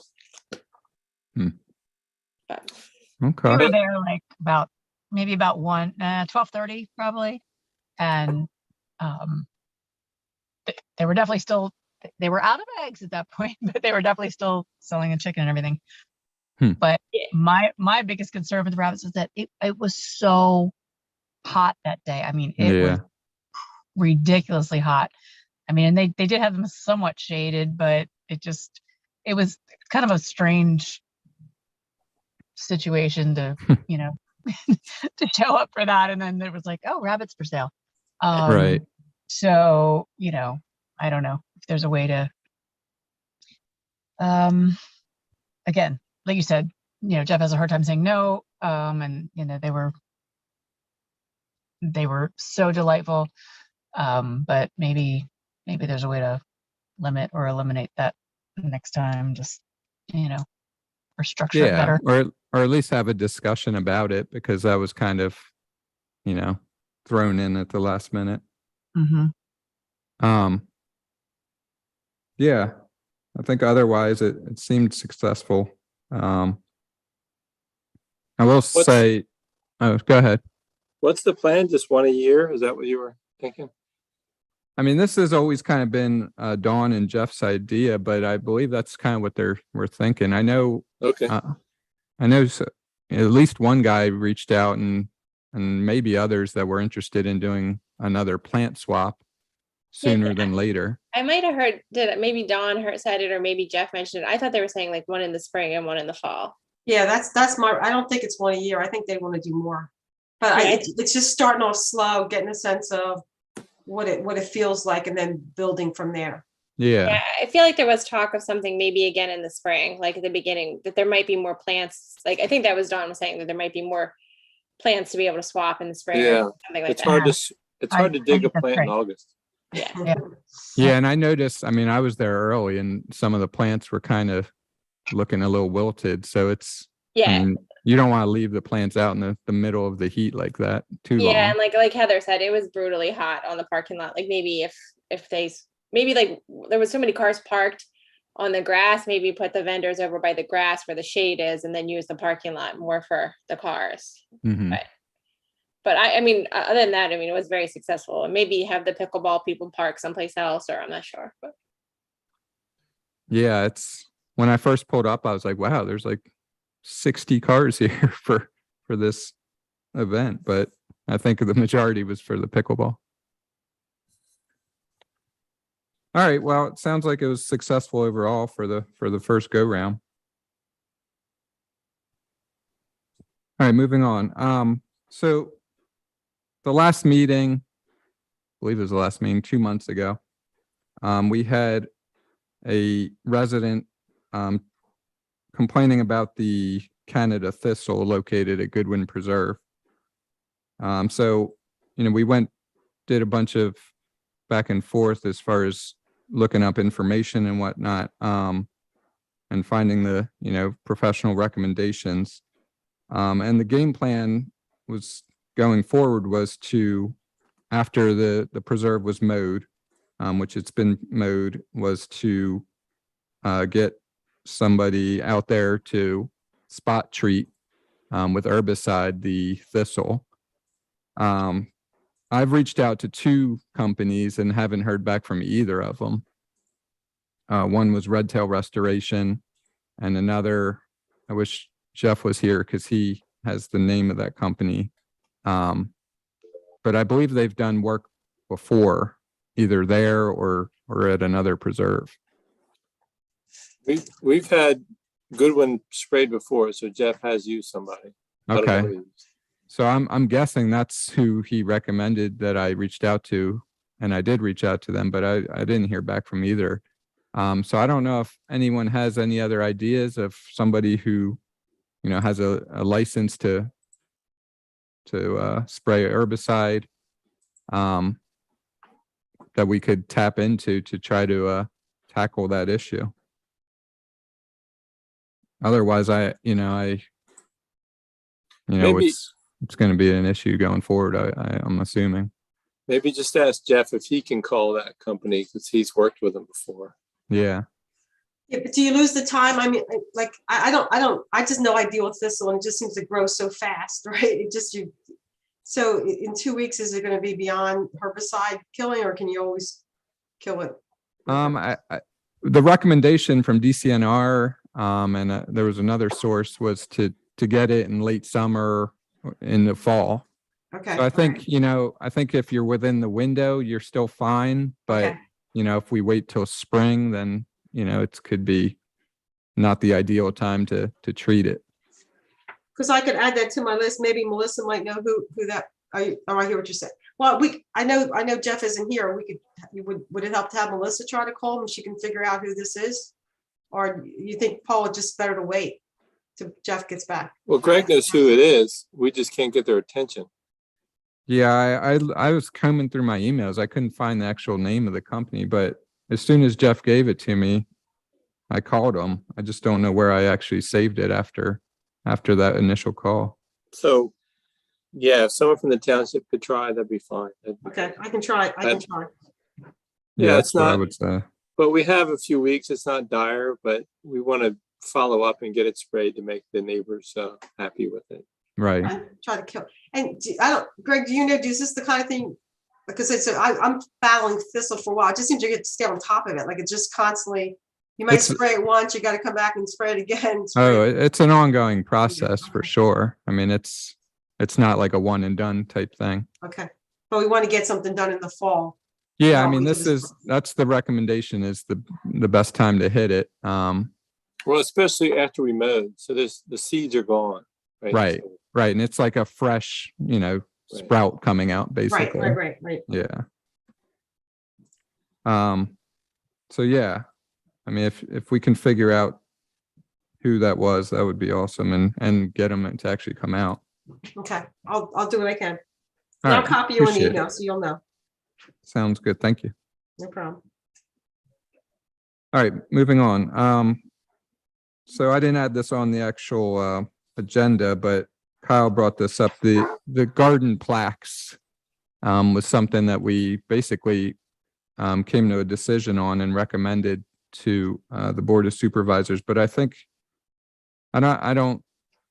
Speaker 6: but,
Speaker 1: Okay.
Speaker 5: We were there like maybe about 12:30 probably. And they were definitely they were out of eggs at that point, but they were definitely still selling a chicken and everything. But
Speaker 6: Yeah.
Speaker 5: my biggest concern with the rabbits was that it was so hot that day. I mean, it was ridiculously hot. I mean, and they did have them somewhat shaded, but it was kind of a strange situation to, to show up for that. And then there was like, oh, rabbits for sale.
Speaker 1: Right.
Speaker 5: So, I don't know if there's a way to, again, like you said, Jeff has a hard time saying no. And, they were so delightful. But maybe there's a way to limit or eliminate that next time, just, or structure it better.
Speaker 1: Or or at least have a discussion about it, because that was kind of, thrown in at the last minute.
Speaker 5: Mhm.
Speaker 1: Yeah, I think otherwise it seemed successful. I will say, oh, go ahead.
Speaker 4: What's the plan? Just one a year? Is that what you were thinking?
Speaker 1: I mean, this has always kind of been Dawn and Jeff's idea, but I believe that's kind of what we're thinking. I know,
Speaker 4: Okay.
Speaker 1: At least one guy reached out, and maybe others that were interested in doing another plant swap sooner than later.
Speaker 6: I might have heard, maybe Dawn said it, or maybe Jeff mentioned it. I thought they were saying like one in the spring and one in the fall.
Speaker 2: Yeah, that's I don't think it's one a year. I think they want to do more. But
Speaker 6: Yeah.
Speaker 2: it's just starting off slow, getting a sense of what it feels like, and then building from there.
Speaker 1: Yeah.
Speaker 6: I feel like there was talk of something maybe again in the spring, like at the beginning, that there might be more plants. Like I think that was Dawn was saying that there might be more plants to be able to swap in the spring.
Speaker 4: Yeah.
Speaker 6: Or something like
Speaker 4: It's
Speaker 6: that.
Speaker 4: hard to
Speaker 5: I
Speaker 4: dig a
Speaker 5: think that's
Speaker 4: plant in
Speaker 5: great.
Speaker 4: August.
Speaker 6: Yeah.
Speaker 1: Yeah, and I noticed, I mean, I was there early and some of the plants were kind of looking a little wilted. So it's,
Speaker 6: Yeah.
Speaker 1: I mean, you don't want to leave the plants out in the middle of the heat like that too long.
Speaker 6: Yeah, and like Heather said, it was brutally hot on the parking lot. Like maybe if they maybe like there was so many cars parked on the grass, maybe put the vendors over by the grass where the shade is, and then use the parking lot more for the cars.
Speaker 1: Mhm.
Speaker 6: But I mean, other than that, I mean, it was very successful. And maybe have the pickleball people park someplace else, or I'm not sure. But
Speaker 1: Yeah, it's when I first pulled up, I was like, wow, there's like 60 cars here for this event, but I think the majority was for the pickleball. All right, well, it sounds like it was successful overall for the first go round. All right, moving on. So the last meeting, I believe it was the last meeting 2 months ago, we had a resident complaining about the Canada thistle located at Goodwin Preserve. So, we did a bunch of back and forth as far as looking up information and whatnot, and finding the, professional recommendations. And the game plan was going forward was to, after the preserve was mowed, which it's been mowed, was to get somebody out there to spot treat with herbicide the thistle. I've reached out to 2 companies and haven't heard back from either of them. One was Red Tail Restoration, and another, I wish Jeff was here because he has the name of that company. But I believe they've done work before, either there or at another preserve.
Speaker 4: We've had Goodwin sprayed before, so Jeff has used somebody. I don't know
Speaker 1: Okay.
Speaker 4: who he used.
Speaker 1: So I'm guessing that's who he recommended that I reached out to, and I did reach out to them, but I didn't hear back from either. So I don't know if anyone has any other ideas of somebody who, has a license to spray herbicide that we could tap into to try to tackle that issue. Otherwise,
Speaker 4: Maybe-
Speaker 1: it's going to be an issue going forward. I'm assuming.
Speaker 4: Maybe just ask Jeff if he can call that company because he's worked with them before.
Speaker 1: Yeah.
Speaker 2: Yeah, but do you lose the time? I mean, like, I just know I deal with thistle, and it just seems to grow so fast, right? So in 2 weeks, is it going to be beyond herbicide killing, or can you always kill it?
Speaker 1: The recommendation from DCNR, and there was another source, was to get it in late summer, in the fall.
Speaker 2: Okay.
Speaker 1: So I think, I think if you're within the window, you're still fine. But,
Speaker 2: Okay.
Speaker 1: if we wait till spring, then, it could be not the ideal time to treat it.
Speaker 2: Because I could add that to my list. Maybe Melissa might know who that. I hear what you're saying. Well, I know Jeff isn't here. Would it help to have Melissa try to call him? She can figure out who this is, or you think Paul, it's just better to wait till Jeff gets back?
Speaker 4: Well, Greg knows who it is. We just can't get their attention.
Speaker 1: Yeah, I was combing through my emails. I couldn't find the actual name of the company, but as soon as Jeff gave it to me, I called him. I just don't know where I actually saved it after after that initial call.
Speaker 4: So, yeah, if someone from the township could try, that'd be fine.
Speaker 2: Okay, I can try. I can try.
Speaker 4: Yeah,
Speaker 1: that's
Speaker 4: it's
Speaker 1: what I
Speaker 4: not-
Speaker 1: would say.
Speaker 4: But we have a few weeks. It's not dire, but we want to follow up and get it sprayed to make the neighbors happy with it.
Speaker 1: Right.
Speaker 2: I try to kill. And I don't, Greg, do you know, is this the kind of thing? Because I'm battling thistle for a while. It just seems you get to stay on top of it. Like it's just constantly, you might
Speaker 1: It's-
Speaker 2: spray it once, you got to come back and spray it again.
Speaker 1: Oh, it's an ongoing process for sure. I mean, it's not like a one and done type thing.
Speaker 2: Okay, but we want to get something done in the fall.
Speaker 1: Yeah, I
Speaker 2: Well,
Speaker 1: mean,
Speaker 2: we
Speaker 1: that's the recommendation is the best time to hit it.
Speaker 4: Well, especially after we mowed. So the seeds are gone.
Speaker 1: Right.
Speaker 4: So-
Speaker 1: Right. And it's like a fresh, sprout coming out
Speaker 2: Right,
Speaker 1: basically.
Speaker 2: right.
Speaker 1: Yeah. So yeah, I mean, if we can figure out who that was, that would be awesome and get them to actually come out.
Speaker 2: Okay, I'll do what I can.
Speaker 1: All
Speaker 2: And I'll
Speaker 1: right,
Speaker 2: copy you on the
Speaker 1: appreciate it.
Speaker 2: email, so you'll know.
Speaker 1: Sounds good. Thank you.
Speaker 2: No problem.
Speaker 1: All right, moving on. So I didn't add this on the actual agenda, but Kyle brought this up. The garden plaques was something that we basically came to a decision on and recommended to the Board of Supervisors. But I think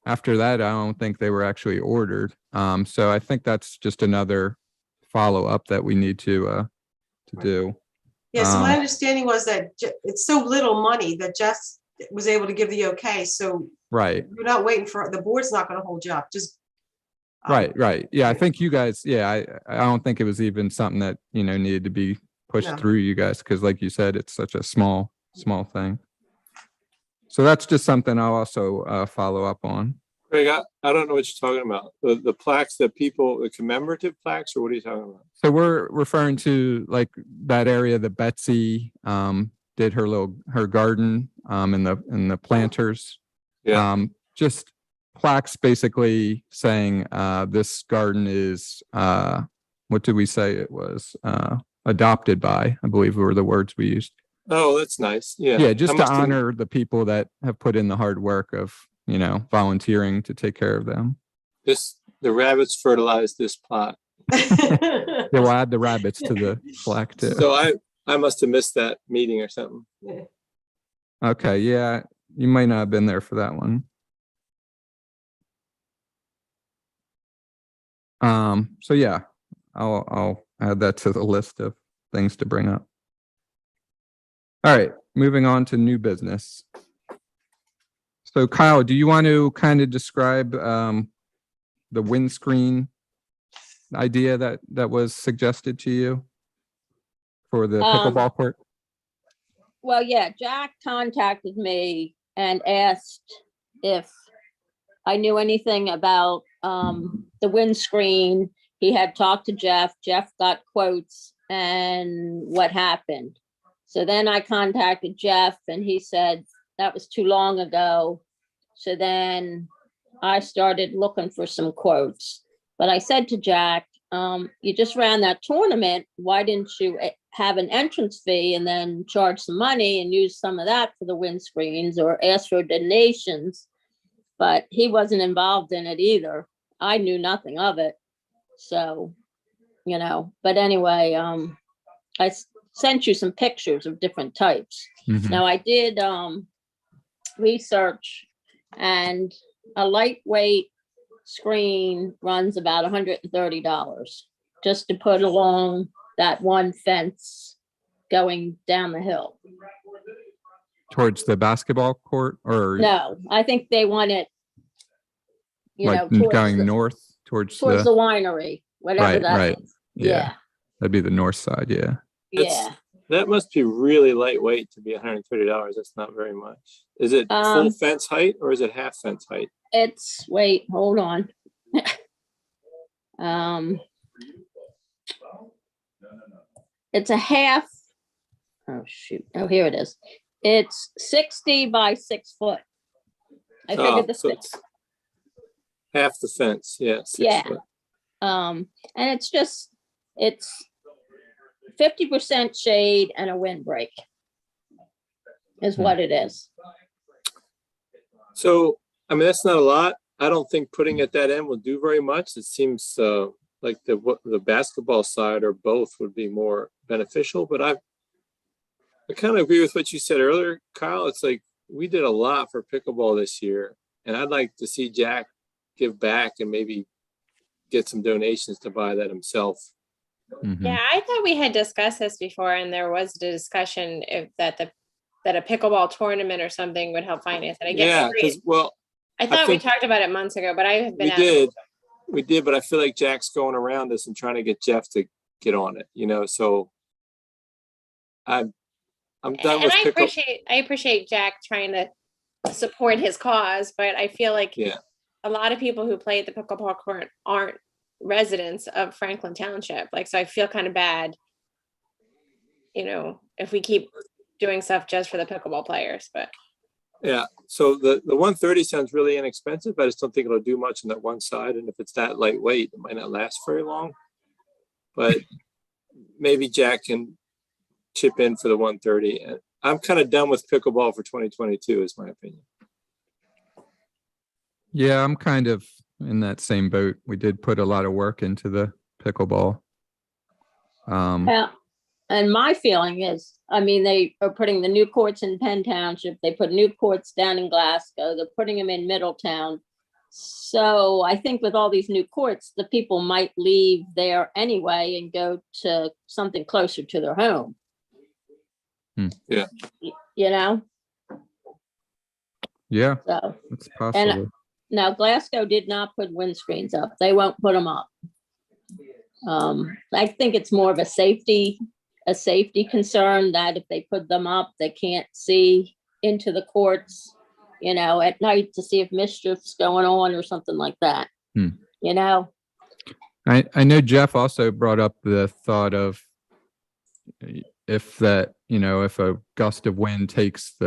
Speaker 1: after that, I don't think they were actually ordered. So I think that's just another follow-up that we need to do.
Speaker 2: Yeah, so my understanding was that it's so little money that Jeff was able to give the okay, so
Speaker 1: Right.
Speaker 2: you're not waiting for, the board's not gonna hold you up, just.
Speaker 1: Right. Yeah, I think you guys, I don't think it was even something that, needed to be pushed
Speaker 2: No.
Speaker 1: through you guys, because like you said, it's such a small thing. So that's just something I'll also follow up on.
Speaker 4: Greg, I don't know what you're talking about. The plaques that people, the commemorative plaques, or what are you talking about?
Speaker 1: So we're referring to like that area that Betsy did her garden in the planters.
Speaker 4: Yeah.
Speaker 1: Just plaques basically saying this garden is what did we say it was adopted by, I believe were the words we used.
Speaker 4: Oh, that's nice. Yeah.
Speaker 1: Yeah, just
Speaker 4: I
Speaker 1: to
Speaker 4: must have-
Speaker 1: honor the people that have put in the hard work of, volunteering to take care of them.
Speaker 4: the rabbits fertilized this plot.
Speaker 1: Yeah, we'll add the rabbits to the plaque too.
Speaker 4: So I must have missed that meeting or something.
Speaker 1: Okay, yeah, you might not have been there for that one. So yeah, I'll add that to the list of things to bring up. All right, moving on to new business. So Kyle, do you want to kind of describe the windscreen idea that was suggested to you for the pickleball court?
Speaker 3: Well, yeah, Jack contacted me and asked if I knew anything about the windscreen. He had talked to Jeff. Jeff got quotes and what happened. So then I contacted Jeff and he said that was too long ago. So then I started looking for some quotes. But I said to Jack, you just ran that tournament. Why didn't you have an entrance fee and then charge some money and use some of that for the windscreens or ask for donations? But he wasn't involved in it either. I knew nothing of it. So, but anyway, I sent you some pictures of different types.
Speaker 1: Mhm.
Speaker 3: Now I did research, and a lightweight screen runs about $130 just to put along that one fence going down the hill.
Speaker 1: Towards the basketball court or
Speaker 3: No, I think they want it,
Speaker 1: like
Speaker 3: towards
Speaker 1: going
Speaker 3: the,
Speaker 1: north towards
Speaker 3: towards
Speaker 1: the,
Speaker 3: the winery, whatever that
Speaker 1: right.
Speaker 3: is.
Speaker 1: Yeah, that'd be the north side. Yeah.
Speaker 3: Yeah.
Speaker 4: That must be really lightweight to be $130. That's not very much. Is it full fence height or is it half fence height?
Speaker 3: It's, wait, hold on. It's a half. Oh, shoot. Oh, here it is. It's 60 by 6 foot. I figured the
Speaker 4: So
Speaker 3: six.
Speaker 4: it's half the fence. Yeah. 6
Speaker 3: Yeah.
Speaker 4: foot.
Speaker 3: And it's 50% shade and a windbreak is what it is.
Speaker 4: So I mean, that's not a lot. I don't think putting at that end will do very much. It seems like the basketball side or both would be more beneficial, but I kind of agree with what you said earlier, Kyle. It's like we did a lot for pickleball this year, and I'd like to see Jack give back and maybe get some donations to buy that himself.
Speaker 1: Mhm.
Speaker 6: Yeah, I thought we had discussed this before, and there was a discussion that a pickleball tournament or something would help finance it. I guess
Speaker 4: Yeah, because
Speaker 6: I thought we
Speaker 4: think
Speaker 6: talked about it months ago, but I have been
Speaker 4: we did, but I feel like Jack's going around us and trying to get Jeff to get on it, so I'm done
Speaker 6: And
Speaker 4: with
Speaker 6: I appreciate Jack trying to support his cause, but I feel like
Speaker 4: Yeah.
Speaker 6: a lot of people who play at the pickleball court aren't residents of Franklin Township. Like, so I feel kind of bad, if we keep doing stuff just for the pickleball players, but.
Speaker 4: Yeah, so the 130 sounds really inexpensive, but I just don't think it'll do much on that one side. And if it's that lightweight, it might not last very long. But maybe Jack can chip in for the 130. And I'm kind of done with pickleball for 2022, is my opinion.
Speaker 1: Yeah, I'm kind of in that same boat. We did put a lot of work into the pickleball.
Speaker 3: Yeah. And my feeling is, I mean, they are putting the new courts in Penn Township. They put new courts down in Glasgow. They're putting them in Middletown. So I think with all these new courts, the people might leave there anyway and go to something closer to their home.
Speaker 4: Yeah.
Speaker 3: Yeah, so.
Speaker 1: It's possible.
Speaker 3: Now Glasgow did not put windscreens up. They won't put them up. I think it's more of a safety concern that if they put them up, they can't see into the courts, at night to see if mischief's going on or something like that.
Speaker 1: I know Jeff also brought up the thought of if a gust of wind takes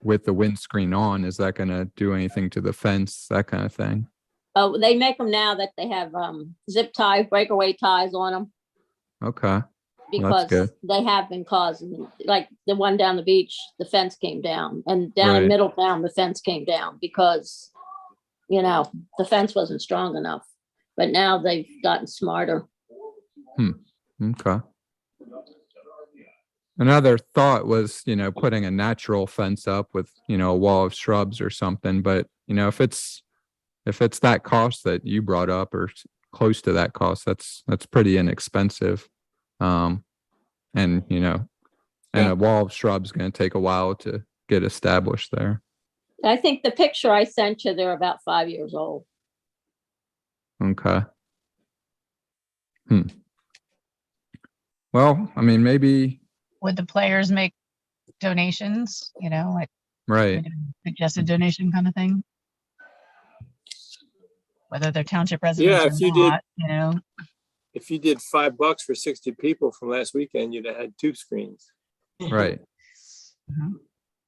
Speaker 1: with the windscreen on, is that going to do anything to the fence, that kind of thing?
Speaker 3: Oh, they make them now that they have zip ties, breakaway ties on them.
Speaker 1: Okay. Well, that's
Speaker 3: Because
Speaker 1: good.
Speaker 3: they have been causing, like the one down the beach, the fence came down, and down in
Speaker 1: Right.
Speaker 3: Middletown, the fence came down because, the fence wasn't strong enough. But now they've gotten smarter.
Speaker 1: Okay. Another thought was, putting a natural fence up with, a wall of shrubs or something. But, if it's that cost that you brought up or close to that cost, that's pretty inexpensive. And a wall of shrubs going to take a while to get established there.
Speaker 3: I think the picture I sent you, they're about 5 years old.
Speaker 1: Okay. Well, I mean, maybe,
Speaker 5: Would the players make donations, like
Speaker 1: right.
Speaker 5: suggested donation kind of thing? Whether they're township residents
Speaker 4: if
Speaker 5: or
Speaker 4: you
Speaker 5: not,
Speaker 4: If you did $5 for 60 people from last weekend, you'd have had 2 screens.
Speaker 1: Right.
Speaker 5: Mhm.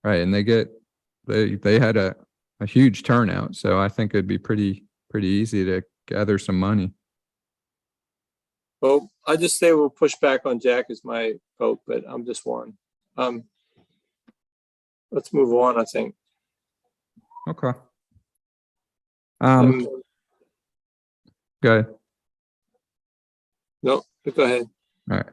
Speaker 1: Right. And they had a huge turnout. So I think it'd be pretty easy to gather some money.
Speaker 4: Well, I just say we'll push back on Jack as my vote, but I'm just one. Let's move on, I think.
Speaker 1: Okay.
Speaker 4: Um,
Speaker 1: Go ahead.
Speaker 4: no, go ahead.
Speaker 1: All right.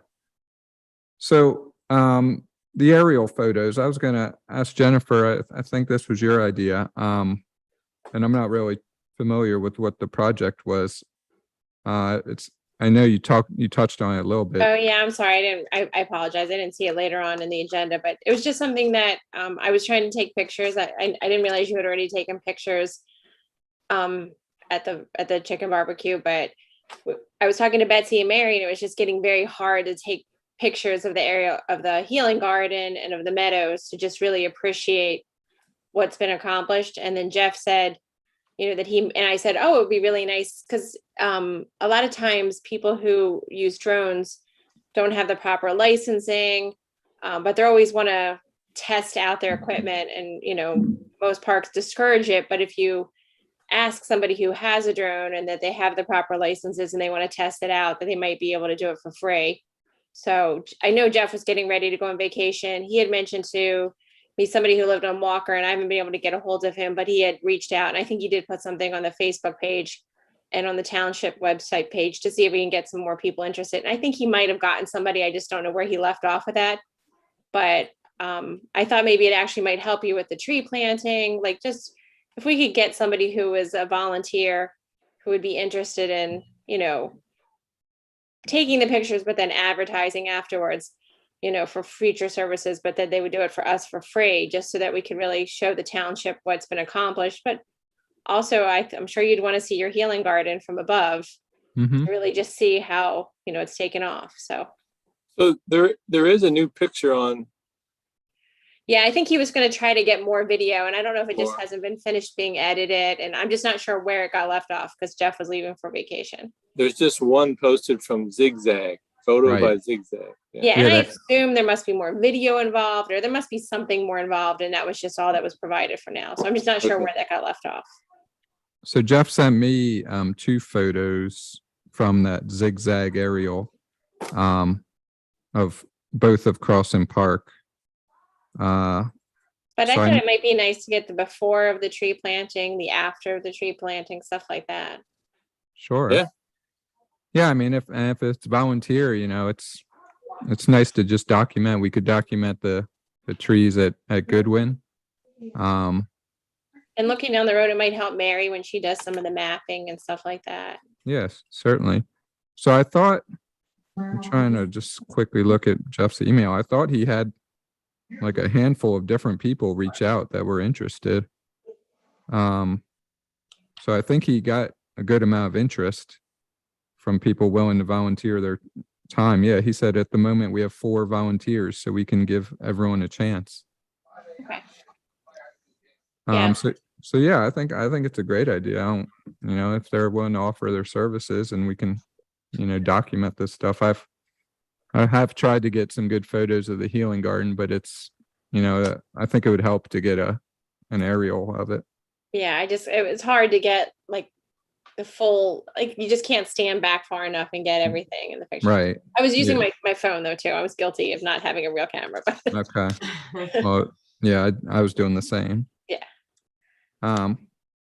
Speaker 1: So, the aerial photos, I was going to ask Jennifer, I think this was your idea. And I'm not really familiar with what the project was. I know you touched on it a little bit.
Speaker 6: Oh yeah, I'm sorry. I apologize. I didn't see it later on in the agenda, but it was just something that I was trying to take pictures. I didn't realize you had already taken pictures at the chicken barbecue, but I was talking to Betsy and Mary, and it was just getting very hard to take pictures of the area of the healing garden and of the meadows to just really appreciate what's been accomplished. And then Jeff said, that and I said, oh, it would be really nice because a lot of times people who use drones don't have the proper licensing, but they always want to test out their equipment, and most parks discourage it. But if you ask somebody who has a drone and that they have the proper licenses and they want to test it out, that they might be able to do it for free. So I know Jeff was getting ready to go on vacation. He had mentioned to He's somebody who lived on Walker, and I haven't been able to get a hold of him, but he had reached out, and I think he did put something on the Facebook page and on the township website page to see if we can get some more people interested. And I think he might have gotten somebody. I just don't know where he left off with that. But I thought maybe it actually might help you with the tree planting. Like, just if we could get somebody who is a volunteer who would be interested in, you know, taking the pictures, but then advertising afterwards, you know, for future services, but then they would do it for us for free, just so that we can really show the township what's been accomplished. But also, I'm sure you'd want to see your healing garden from above,
Speaker 1: Mm-hmm.
Speaker 6: to really just see how, you know, it's taken off. So
Speaker 4: there is a new picture on.
Speaker 6: yeah, I think he was going to try to get more video, and I don't know if it just
Speaker 4: More.
Speaker 6: hasn't been finished being edited, and I'm just not sure where it got left off because Jeff was leaving for vacation.
Speaker 4: There's just one posted from Zigzag, photo
Speaker 1: Right.
Speaker 4: by Zigzag.
Speaker 6: Yeah, and
Speaker 1: Yeah,
Speaker 6: I
Speaker 1: that-
Speaker 6: assume there must be more video involved, or there must be something more involved, and that was just all that was provided for now. So I'm just not sure
Speaker 4: Okay.
Speaker 6: where that got left off.
Speaker 1: So Jeff sent me 2 photos from that zigzag aerial of both of Crossing Park.
Speaker 6: But
Speaker 1: So
Speaker 6: I thought
Speaker 1: I-
Speaker 6: it might be nice to get the before of the tree planting, the after of the tree planting, stuff like that.
Speaker 1: Sure.
Speaker 4: Yeah.
Speaker 1: Yeah, I mean, if it's volunteer, you know, it's nice to just document. We could document the trees at Goodwin.
Speaker 6: And looking down the road, it might help Mary when she does some of the mapping and stuff like that.
Speaker 1: Yes, certainly. So I thought, I'm trying to just quickly look at Jeff's email. I thought he had like a handful of different people reach out that were interested. So I think he got a good amount of interest from people willing to volunteer their time. Yeah, he said at the moment we have 4 volunteers, so we can give everyone a chance.
Speaker 6: Okay. Yeah.
Speaker 1: So yeah, I think it's a great idea. I don't, you know, if they're willing to offer their services and we can, you know, document this stuff. I have tried to get some good photos of the healing garden, but it's, you know, I think it would help to get an aerial of it.
Speaker 6: Yeah, it was hard to get like the full, like you just can't stand back far enough and get everything in the picture.
Speaker 1: Right.
Speaker 6: I was using
Speaker 1: Yeah.
Speaker 6: my phone though too. I was guilty of not having a real camera, but
Speaker 1: Okay. Well, yeah, I was doing the same.
Speaker 6: Yeah.
Speaker 1: All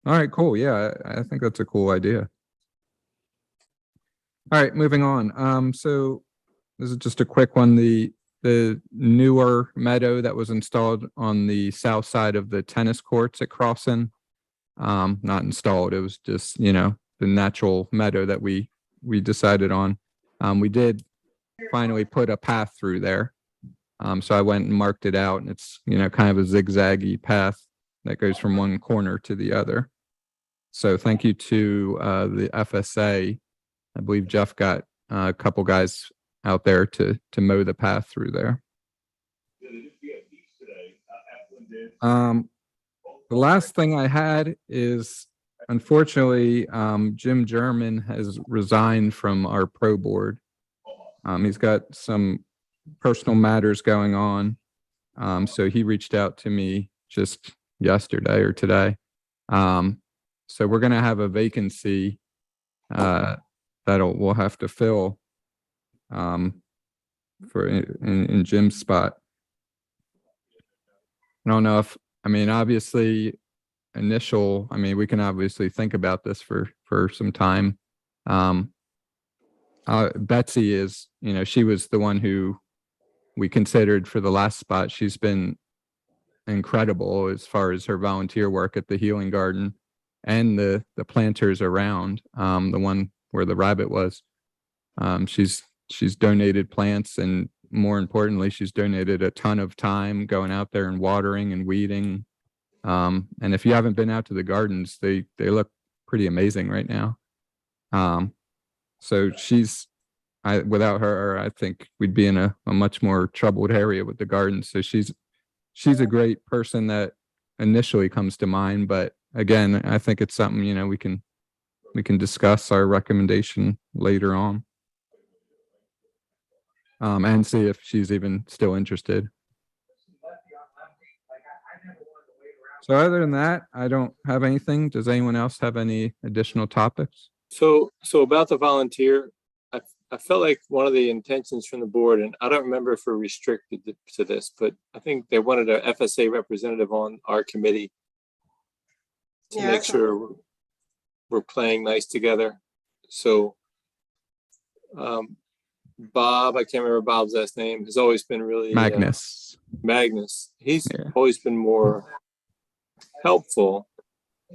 Speaker 1: right, cool. Yeah, I think that's a cool idea. All right, moving on. So this is just a quick one. The newer meadow that was installed on the south side of the tennis courts at Crossan, not installed. It was just, you know, the natural meadow that we decided on. We did finally put a path through there. So I went and marked it out, and it's, you know, kind of a zigzaggy path that goes from one corner to the other. So thank you to the FSA. I believe Jeff got a couple guys out there to mow the path through there. The last thing I had is, unfortunately, Jim German has resigned from our pro board. He's got some personal matters going on. So he reached out to me just yesterday or today. So we're going to have a vacancy we'll have to fill for in Jim's spot. I don't know if, I mean, obviously we can obviously think about this for some time. Betsy is, you know, she was the one who we considered for the last spot. She's been incredible as far as her volunteer work at the healing garden and the planters around, the one where the rabbit was. She's donated plants, and more importantly, she's donated a ton of time going out there and watering and weeding. And if you haven't been out to the gardens, they look pretty amazing right now. So without her, I think we'd be in a much more troubled area with the gardens. So she's a great person that initially comes to mind, but again, I think it's something, you know, we can discuss our recommendation later on. And see if she's even still interested. So other than that, I don't have anything. Does anyone else have any additional topics?
Speaker 4: So about the volunteer, I felt like one of the intentions from the board, and I don't remember if we're restricted to this, but I think they wanted a FSA representative on our committee to
Speaker 2: Yeah,
Speaker 4: make
Speaker 2: that's
Speaker 4: sure we're playing nice together. So Bob, I can't remember Bob's last name, has always been really
Speaker 1: Magnus.
Speaker 4: Magnus. He's
Speaker 1: Yeah.
Speaker 4: always been more helpful,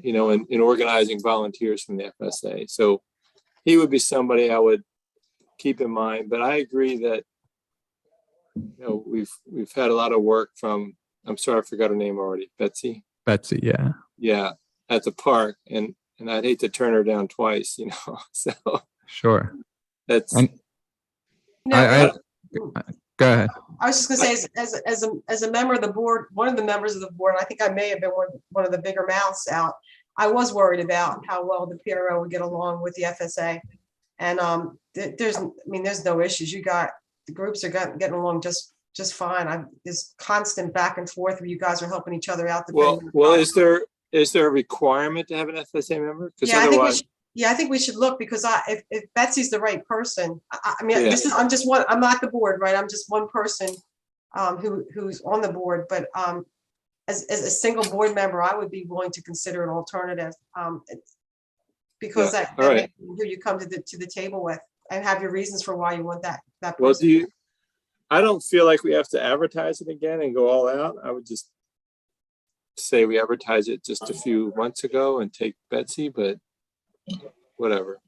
Speaker 4: you know, in organizing volunteers from the FSA. So he would be somebody I would keep in mind. But I agree that, you know, we've had a lot of work from, I'm sorry, I forgot her name already, Betsy.
Speaker 1: Betsy, yeah.
Speaker 4: Yeah, at the park, and I'd hate to turn her down twice, you know. So
Speaker 1: Sure.
Speaker 4: that's
Speaker 1: And
Speaker 2: No,
Speaker 1: I go ahead.
Speaker 2: I was just gonna say, as a member of the board, one of the members of the board, I think I may have been one of the bigger mouths out. I was worried about how well the PRO would get along with the FSA. And there's no issues. The groups are getting along just fine. There's constant back and forth where you guys are helping each other out.
Speaker 4: well.
Speaker 2: depending on the
Speaker 4: Is there a requirement to have an FSA member? Because
Speaker 2: Yeah, I think we
Speaker 4: otherwise,
Speaker 2: should, I think we should look, because if Betsy's the right person, I mean,
Speaker 4: Yeah.
Speaker 2: I'm just one, I'm not the board, right? I'm just one person who's on the board, but as a single board member, I would be willing to consider an alternative. Because
Speaker 4: Yeah,
Speaker 2: that
Speaker 4: all right.
Speaker 2: who you come to the table with and have your reasons for why you want that
Speaker 4: well,
Speaker 2: person.
Speaker 4: I don't feel like we have to advertise it again and go all out. I would just say we advertised it just a few months ago and take Betsy, but whatever.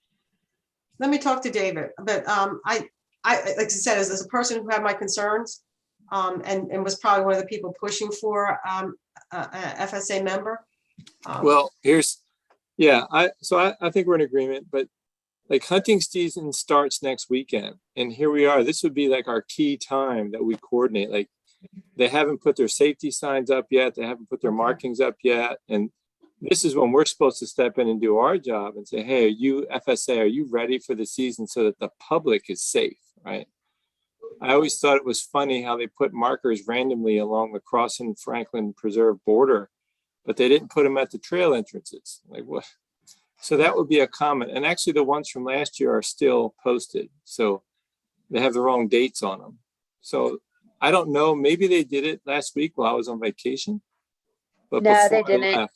Speaker 2: Let me talk to David, but I like I said, as a person who had my concerns, and was probably one of the people pushing for a FSA member.
Speaker 4: Well, I think we're in agreement, but like hunting season starts next weekend, and here we are. This would be like our key time that we coordinate. Like, they haven't put their safety signs up yet. They haven't put their markings up yet. And this is when we're supposed to step in and do our job and say, hey, FSA, are you ready for the season so that the public is safe, right? I always thought it was funny how they put markers randomly along the Crossing Franklin Preserve border, but they didn't put them at the trail entrances. Like, what? So that would be a comment. And actually the ones from last year are still posted. So they have the wrong dates on them. So I don't know, maybe they did it last week while I was on vacation. But
Speaker 7: No, they
Speaker 4: before I
Speaker 7: didn't.
Speaker 4: left-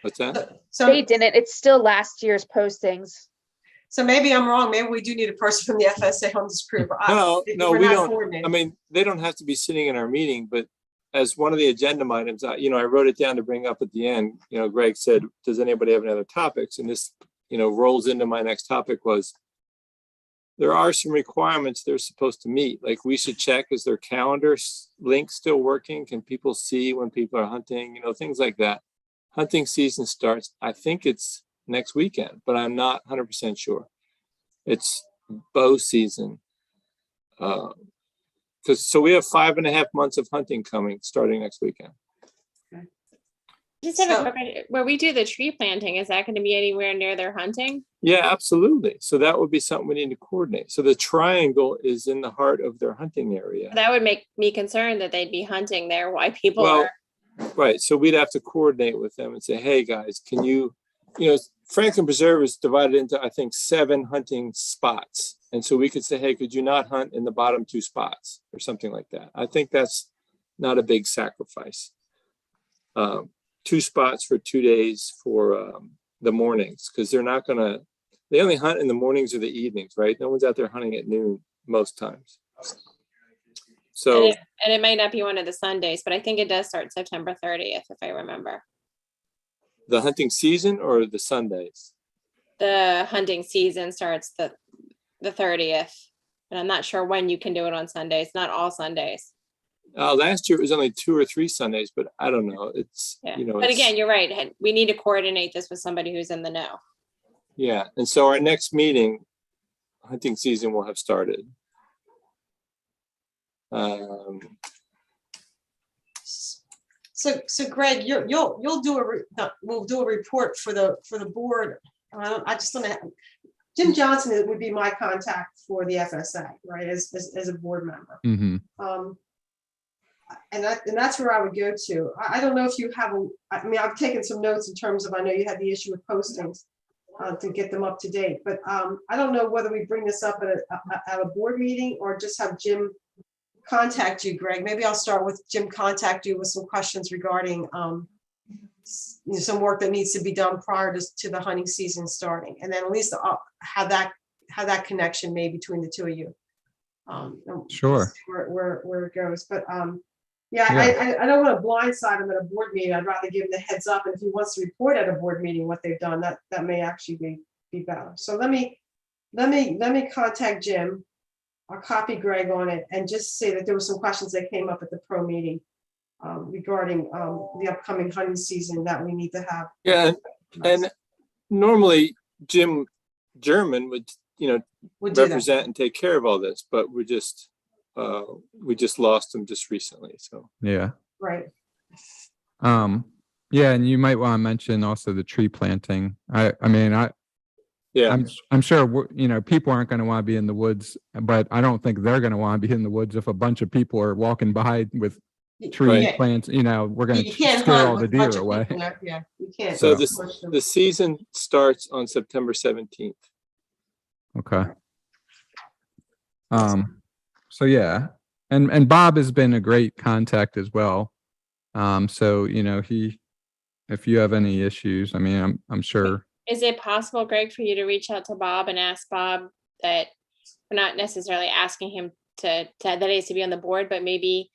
Speaker 4: What's that?
Speaker 2: So
Speaker 7: They didn't. It's still last year's postings.
Speaker 2: so maybe I'm wrong. Maybe we do need a person from the FSA on this group.
Speaker 4: No,
Speaker 2: We're
Speaker 4: we
Speaker 2: not
Speaker 4: don't.
Speaker 2: coordinated.
Speaker 4: I mean, they don't have to be sitting in our meeting, but as one of the agenda items, I wrote it down to bring up at the end. Greg said, does anybody have any other topics? And this, rolls into my next topic was, there are some requirements they're supposed to meet. Like, we should check, is their calendar link still working? Can people see when people are hunting? Things like that. Hunting season starts, I think it's next weekend, but I'm not 100% sure. It's bow season. So we have 5.5 months of hunting coming starting next weekend.
Speaker 6: Just have
Speaker 2: So-
Speaker 6: a quick, where we do the tree planting, is that going to be anywhere near their hunting?
Speaker 4: Yeah, absolutely. So that would be something we need to coordinate. So the triangle is in the heart of their hunting area.
Speaker 6: That would make me concerned that they'd be hunting there while people
Speaker 4: Well,
Speaker 6: are.
Speaker 4: right. So we'd have to coordinate with them and say, hey guys, can Franklin Preserve is divided into, I think, 7 hunting spots. And so we could say, hey, could you not hunt in the bottom 2 spots or something like that? I think that's not a big sacrifice. 2 spots for 2 days for the mornings, because they only hunt in the mornings or the evenings, right? No one's out there hunting at noon most times. So
Speaker 6: And it might not be one of the Sundays, but I think it does start September 30th, if I remember.
Speaker 4: the hunting season or the Sundays?
Speaker 6: The hunting season starts the 30th. And I'm not sure when you can do it on Sundays, not all Sundays.
Speaker 4: Last year it was only 2 or 3 Sundays, but I don't know. It's,
Speaker 6: Yeah.
Speaker 4: But
Speaker 6: But again, you're right. We need to coordinate this with somebody who's in the know.
Speaker 4: yeah. And so our next meeting, hunting season will have started.
Speaker 2: So Greg, we'll do a report for the board. I just don't have, Jim Johnson would be my contact for the FSA, right, as a board member.
Speaker 1: Mm-hmm.
Speaker 2: And that's where I would go to. I don't know if you have I've taken some notes in terms of, I know you had the issue with postings. to get them up to date. But I don't know whether we bring this up at a board meeting or just have Jim contact you, Greg. Maybe I'll start with Jim contact you with some questions regarding some work that needs to be done prior to the hunting season starting. And then at least have that connection made between the two of you. And
Speaker 1: Sure.
Speaker 2: see where it goes. But I don't want to blindside him at a board meeting. I'd rather give him the heads up. And if he wants to report at a board meeting what they've done, that may actually be better. So let me contact Jim. I'll copy Greg on it and just say that there were some questions that came up at the pro meeting regarding the upcoming hunting season that we need to have.
Speaker 4: Yeah, and normally Jim German would,
Speaker 2: We'll do that.
Speaker 4: represent and take care of all this, but we just lost him just recently. So
Speaker 1: Yeah.
Speaker 2: Right.
Speaker 1: Yeah, and you might want to mention also the tree planting.
Speaker 4: yeah,
Speaker 1: I'm sure people aren't going to want to be in the woods, but I don't think they're going to want to be in the woods if a bunch of people are walking by with tree
Speaker 2: Right.
Speaker 1: plants. We're going
Speaker 2: You
Speaker 1: to
Speaker 2: can't
Speaker 1: scare
Speaker 2: hunt
Speaker 1: all the
Speaker 2: with a bunch
Speaker 1: deer
Speaker 2: of
Speaker 1: away.
Speaker 2: people there. Yeah, you can't.
Speaker 4: so
Speaker 2: push them.
Speaker 4: the season starts on September 17th.
Speaker 1: Okay. So yeah, and Bob has been a great contact as well. So if you have any issues, I'm sure.
Speaker 6: Is it possible, Greg, for you to reach out to Bob and ask Bob that we're not necessarily asking him that he has to be on the board, but maybe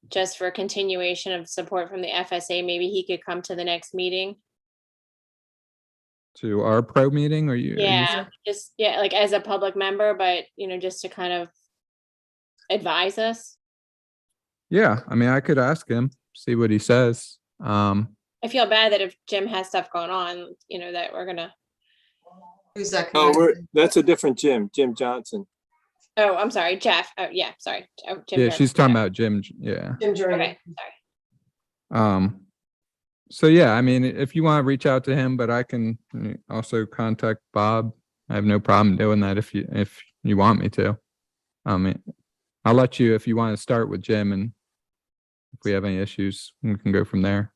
Speaker 6: just for continuation of support from the FSA, maybe he could come to the next meeting?
Speaker 1: To our pro meeting, or you?
Speaker 6: Yeah, like as a public member, but just to kind of advise us.
Speaker 1: Yeah, I could ask him, see what he says.
Speaker 6: I feel bad that if Jim has stuff going on, that we're gonna.
Speaker 2: Who's that?
Speaker 4: That's a different Jim Johnson.
Speaker 6: Oh, I'm sorry, Jeff. Oh, yeah, sorry. Oh, Jim
Speaker 1: Yeah,
Speaker 6: Johnson.
Speaker 1: she's talking about Jim. Yeah.
Speaker 2: Jim Jordan.
Speaker 6: Okay, sorry.
Speaker 1: So yeah, if you want to reach out to him, but I can also contact Bob. I have no problem doing that if you want me to. I'll let you, if you want to start with Jim, and if we have any issues, we can go from there.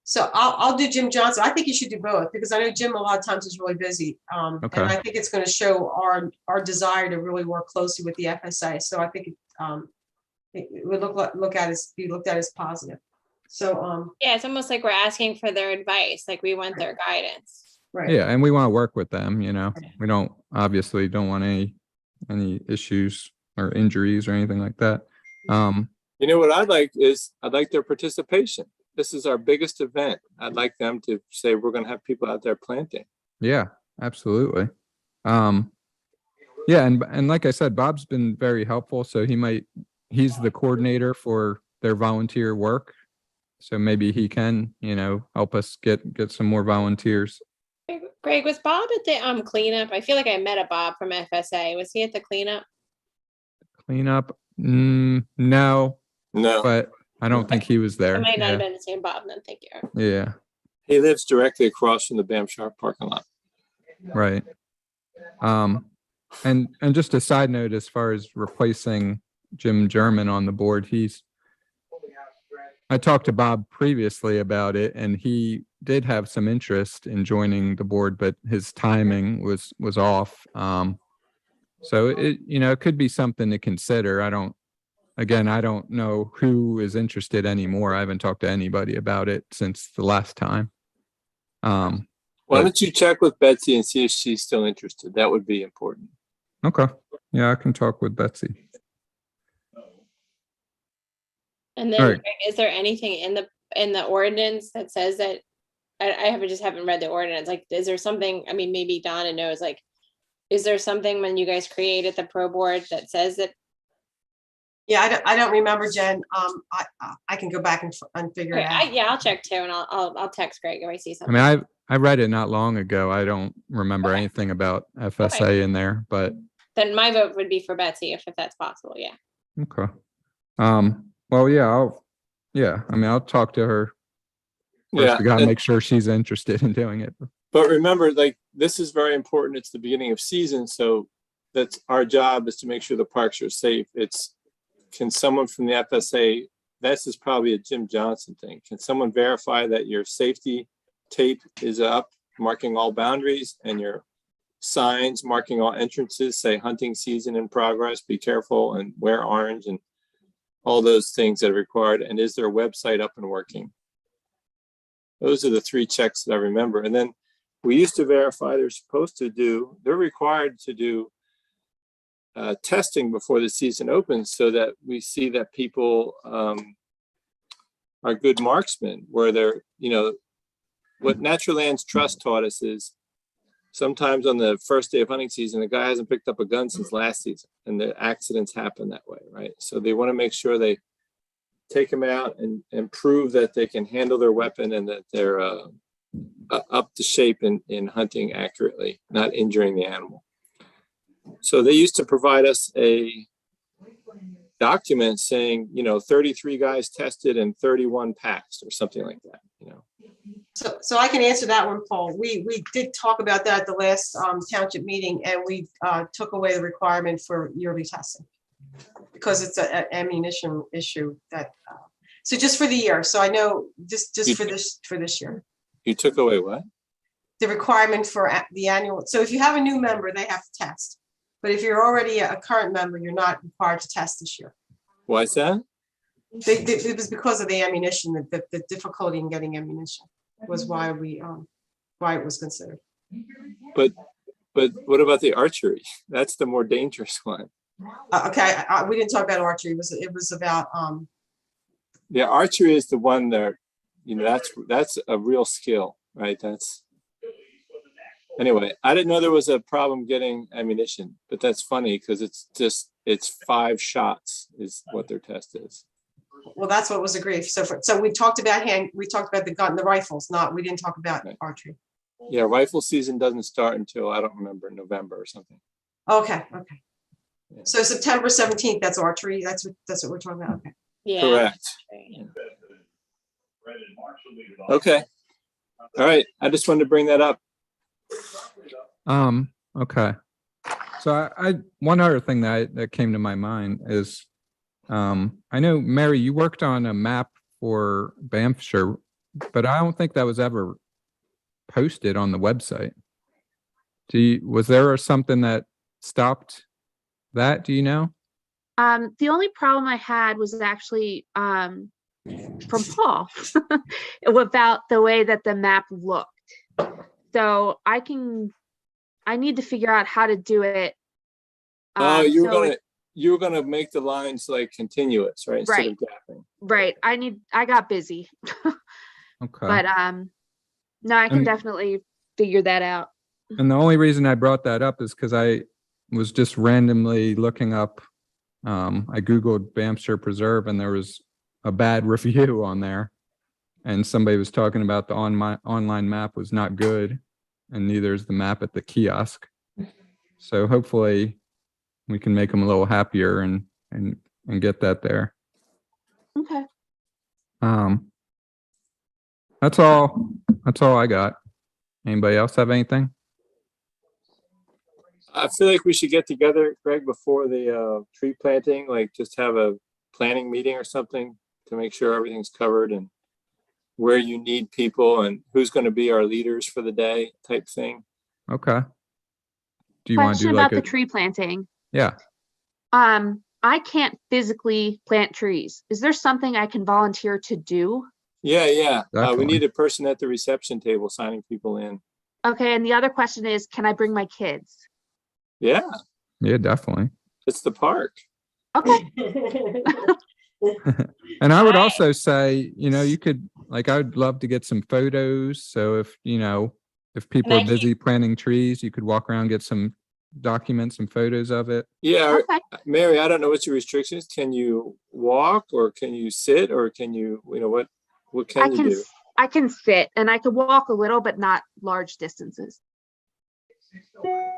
Speaker 2: So I'll do Jim Johnson. I think you should do both because I know Jim a lot of times is really busy.
Speaker 1: Okay.
Speaker 2: And I think it's going to show our desire to really work closely with the FSA. So I think it would be looked at as positive. So
Speaker 6: Yeah, it's almost like we're asking for their advice, like we want their guidance.
Speaker 2: right.
Speaker 1: Yeah, and we want to work with them. We don't want any issues or injuries or anything like that.
Speaker 4: What I'd like their participation. This is our biggest event. I'd like them to say we're going to have people out there planting.
Speaker 1: Yeah, absolutely. Yeah, and like I said, Bob's been very helpful. So he's the coordinator for their volunteer work. So maybe he can, help us get some more volunteers.
Speaker 6: Greg, was Bob at the cleanup? I feel like I met a Bob from FSA. Was he at the cleanup?
Speaker 1: Cleanup? No, but I don't think he was there.
Speaker 6: It might not
Speaker 1: Yeah.
Speaker 6: have been the same Bob then, thank you.
Speaker 1: Yeah,
Speaker 4: He lives directly across from the Bam Sharp parking lot.
Speaker 1: right. And just a side note, as far as replacing Jim German on the board, I talked to Bob previously about it, and he did have some interest in joining the board, but his timing was off. So it could be something to consider. I don't know who is interested anymore. I haven't talked to anybody about it since the last time.
Speaker 4: Why don't you check with Betsy and see if she's still interested? That would be important.
Speaker 1: Okay. Yeah, I can talk with Betsy.
Speaker 6: And then,
Speaker 1: All right.
Speaker 6: Greg, is there anything in the ordinance that says that? I just haven't read the ordinance. Like, is there something? Maybe Donna knows. Like, is there something when you guys created the pro board that says that?
Speaker 2: Yeah, I don't remember, Jen. I can go back and figure it out.
Speaker 6: I'll check too, and I'll text Greg if I see something.
Speaker 1: I read it not long ago. I don't remember anything about FSA in there, but
Speaker 6: Then my vote would be for Betsy if that's possible. Yeah.
Speaker 1: okay. Well, yeah, I'll talk to her. First, we gotta make sure she's interested in doing it.
Speaker 4: But remember, this is very important. It's the beginning of season, so that's our job, is to make sure the parks are safe. Can someone from the FSA, this is probably a Jim Johnson thing. Can someone verify that your safety tape is up marking all boundaries, and your signs marking all entrances say hunting season in progress, be careful, and wear orange, and all those things that are required. And is their website up and working? Those are the 3 checks that I remember. And then we used to verify they're required to do testing before the season opens, so that we see that people are good marksmen, where they're, what Natural Lands Trust taught us is sometimes on the first day of hunting season, the guy hasn't picked up a gun since last season, and the accidents happen that way, right? So they want to make sure they take them out and prove that they can handle their weapon, and that they're up to shape in hunting accurately, not injuring the animal. So they used to provide us a document saying, 33 guys tested and 31 passed, or something like that,
Speaker 2: So I can answer that one, Paul. We did talk about that at the last township meeting, and we took away the requirement for yearly testing because it's an ammunition issue that, so just for the year. So I know just for this year.
Speaker 4: You took away what?
Speaker 2: The requirement for the annual. So if you have a new member, they have to test. But if you're already a current member, you're not required to test this year.
Speaker 4: Why is that?
Speaker 2: It was because of the ammunition, the difficulty in getting ammunition was why it was considered.
Speaker 4: But what about the archery? That's the more dangerous one.
Speaker 2: Okay, we didn't talk about archery. It was about
Speaker 4: Yeah, archery is the one that, that's a real skill, right? Anyway, I didn't know there was a problem getting ammunition, but that's funny because it's 5 shots is what their test is.
Speaker 2: Well, that's what was agreed. So we talked about the gun, the rifles, we didn't talk about archery.
Speaker 4: Yeah, rifle season doesn't start until, I don't remember, November or something.
Speaker 2: Okay.
Speaker 4: Yeah.
Speaker 2: So September 17th, that's archery. That's what we're talking about. Okay.
Speaker 6: Yeah.
Speaker 4: Correct. Okay. All right. I just wanted to bring that up.
Speaker 1: Okay. So I one other thing that came to my mind is, I know, Mary, you worked on a map for Banffshire, but I don't think that was ever posted on the website. Was there something that stopped that? Do you know?
Speaker 7: The only problem I had was actually from Paul about the way that the map looked. So I need to figure out how to do it.
Speaker 4: You were gonna make the lines like continuous, right? Instead of gapping.
Speaker 7: Right. I got busy.
Speaker 1: Okay.
Speaker 7: But no, I can
Speaker 1: And-
Speaker 7: definitely figure that out.
Speaker 1: And the only reason I brought that up is because I was just randomly looking up, I Googled Banffshire Preserve, and there was a bad review on there. And somebody was talking about the online map was not good, and neither is the map at the kiosk. So hopefully we can make them a little happier and get that there.
Speaker 7: Okay.
Speaker 1: That's all I got. Anybody else have anything?
Speaker 4: I feel like we should get together, Greg, before the tree planting, like just have a planning meeting or something to make sure everything's covered and where you need people and who's going to be our leaders for the day type thing.
Speaker 1: Okay. Do you want to
Speaker 7: Question
Speaker 1: do
Speaker 7: about
Speaker 1: like
Speaker 7: the tree planting.
Speaker 1: Yeah.
Speaker 7: I can't physically plant trees. Is there something I can volunteer to do?
Speaker 4: Yeah. We
Speaker 1: Definitely.
Speaker 4: need a person at the reception table signing people in.
Speaker 7: Okay, and the other question is, can I bring my kids?
Speaker 4: Yeah,
Speaker 1: Yeah, definitely.
Speaker 4: it's the park.
Speaker 7: Okay.
Speaker 1: And I would
Speaker 6: Right.
Speaker 1: also say, you could, like, I would love to get some photos. So if people
Speaker 6: I
Speaker 1: are busy planting trees, you could walk around, get some documents and photos of it.
Speaker 4: Yeah,
Speaker 7: Okay.
Speaker 4: Mary, I don't know what your restrictions. Can you walk or can you sit or can you, what can you do?
Speaker 7: I can sit and I could walk a little, but not large distances.
Speaker 1: Well,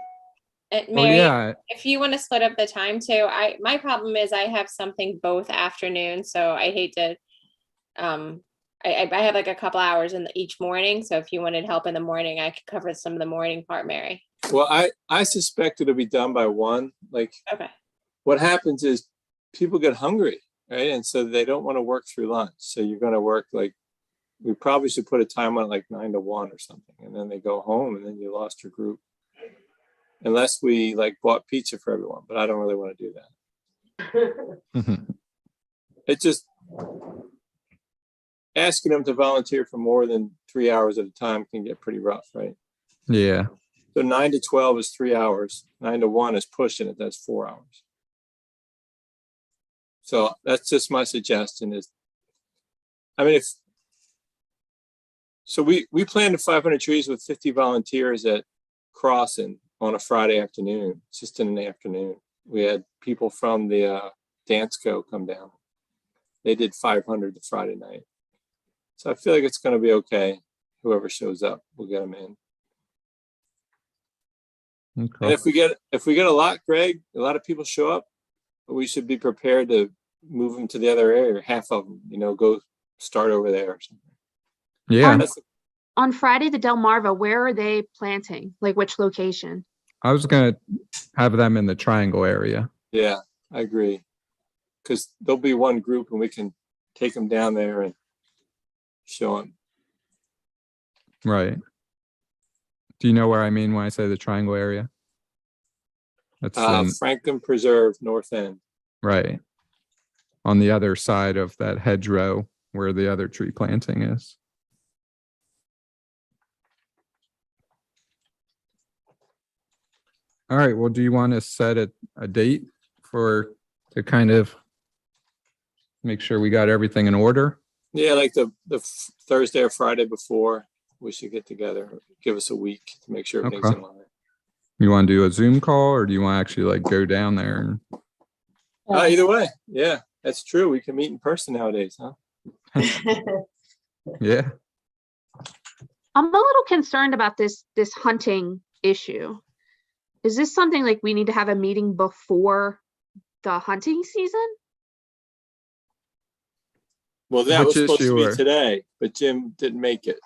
Speaker 6: Mary,
Speaker 1: yeah,
Speaker 6: if you want to split up the time too, my problem is I have something both afternoons, so I hate to, I have like a couple hours in each morning. So if you wanted help in the morning, I could cover some of the morning part, Mary.
Speaker 4: Well, I suspect it'll be done by 1. Like,
Speaker 6: Okay.
Speaker 4: what happens is people get hungry, right? And so they don't want to work through lunch. So you're going to work like we probably should put a time on it like 9 to 1 or something. And then they go home and then you lost your group. Unless we like bought pizza for everyone, but I don't really want to do that. It just asking them to volunteer for more than 3 hours at a time can get pretty rough, right?
Speaker 1: Yeah.
Speaker 4: So 9 to 12 is 3 hours. 9 to 1 is pushing it. That's 4 hours. So that's just my suggestion is, I mean, we planted 500 trees with 50 volunteers at Crossing on a Friday afternoon, just in the afternoon. We had people from the dance co come down. They did 500 the Friday night. So I feel like it's going to be okay. Whoever shows up, we'll get them in.
Speaker 1: Okay.
Speaker 4: And if we get a lot, Greg, a lot of people show up, we should be prepared to move them to the other area, half of them, go start over there or something.
Speaker 1: Yeah.
Speaker 7: On Friday, the Delmarva, where are they planting? Like which location?
Speaker 1: I was going to have them in the triangle area.
Speaker 4: Yeah, I agree. Because there'll be one group and we can take them down there and show them.
Speaker 1: Right. Do you know where I mean when I say the triangle area? That's
Speaker 4: Franklin Preserve, North End.
Speaker 1: right. On the other side of that hedgerow where the other tree planting is. All right. Well, do you want to set a date to kind of make sure we got everything in order?
Speaker 4: Yeah, like the Thursday or Friday before, we should get together. Give us a week to make sure everything's in line.
Speaker 1: You want to do a Zoom call or do you want to actually like go down there? And...
Speaker 4: Either way. Yeah, that's true. We can meet in person nowadays, huh?
Speaker 1: Yeah.
Speaker 7: I'm a little concerned about this hunting issue. Is this something like we need to have a meeting before the hunting season?
Speaker 4: Well, that was
Speaker 1: Which
Speaker 4: supposed to
Speaker 1: issue
Speaker 4: be
Speaker 1: are-
Speaker 4: today, but Jim didn't make it.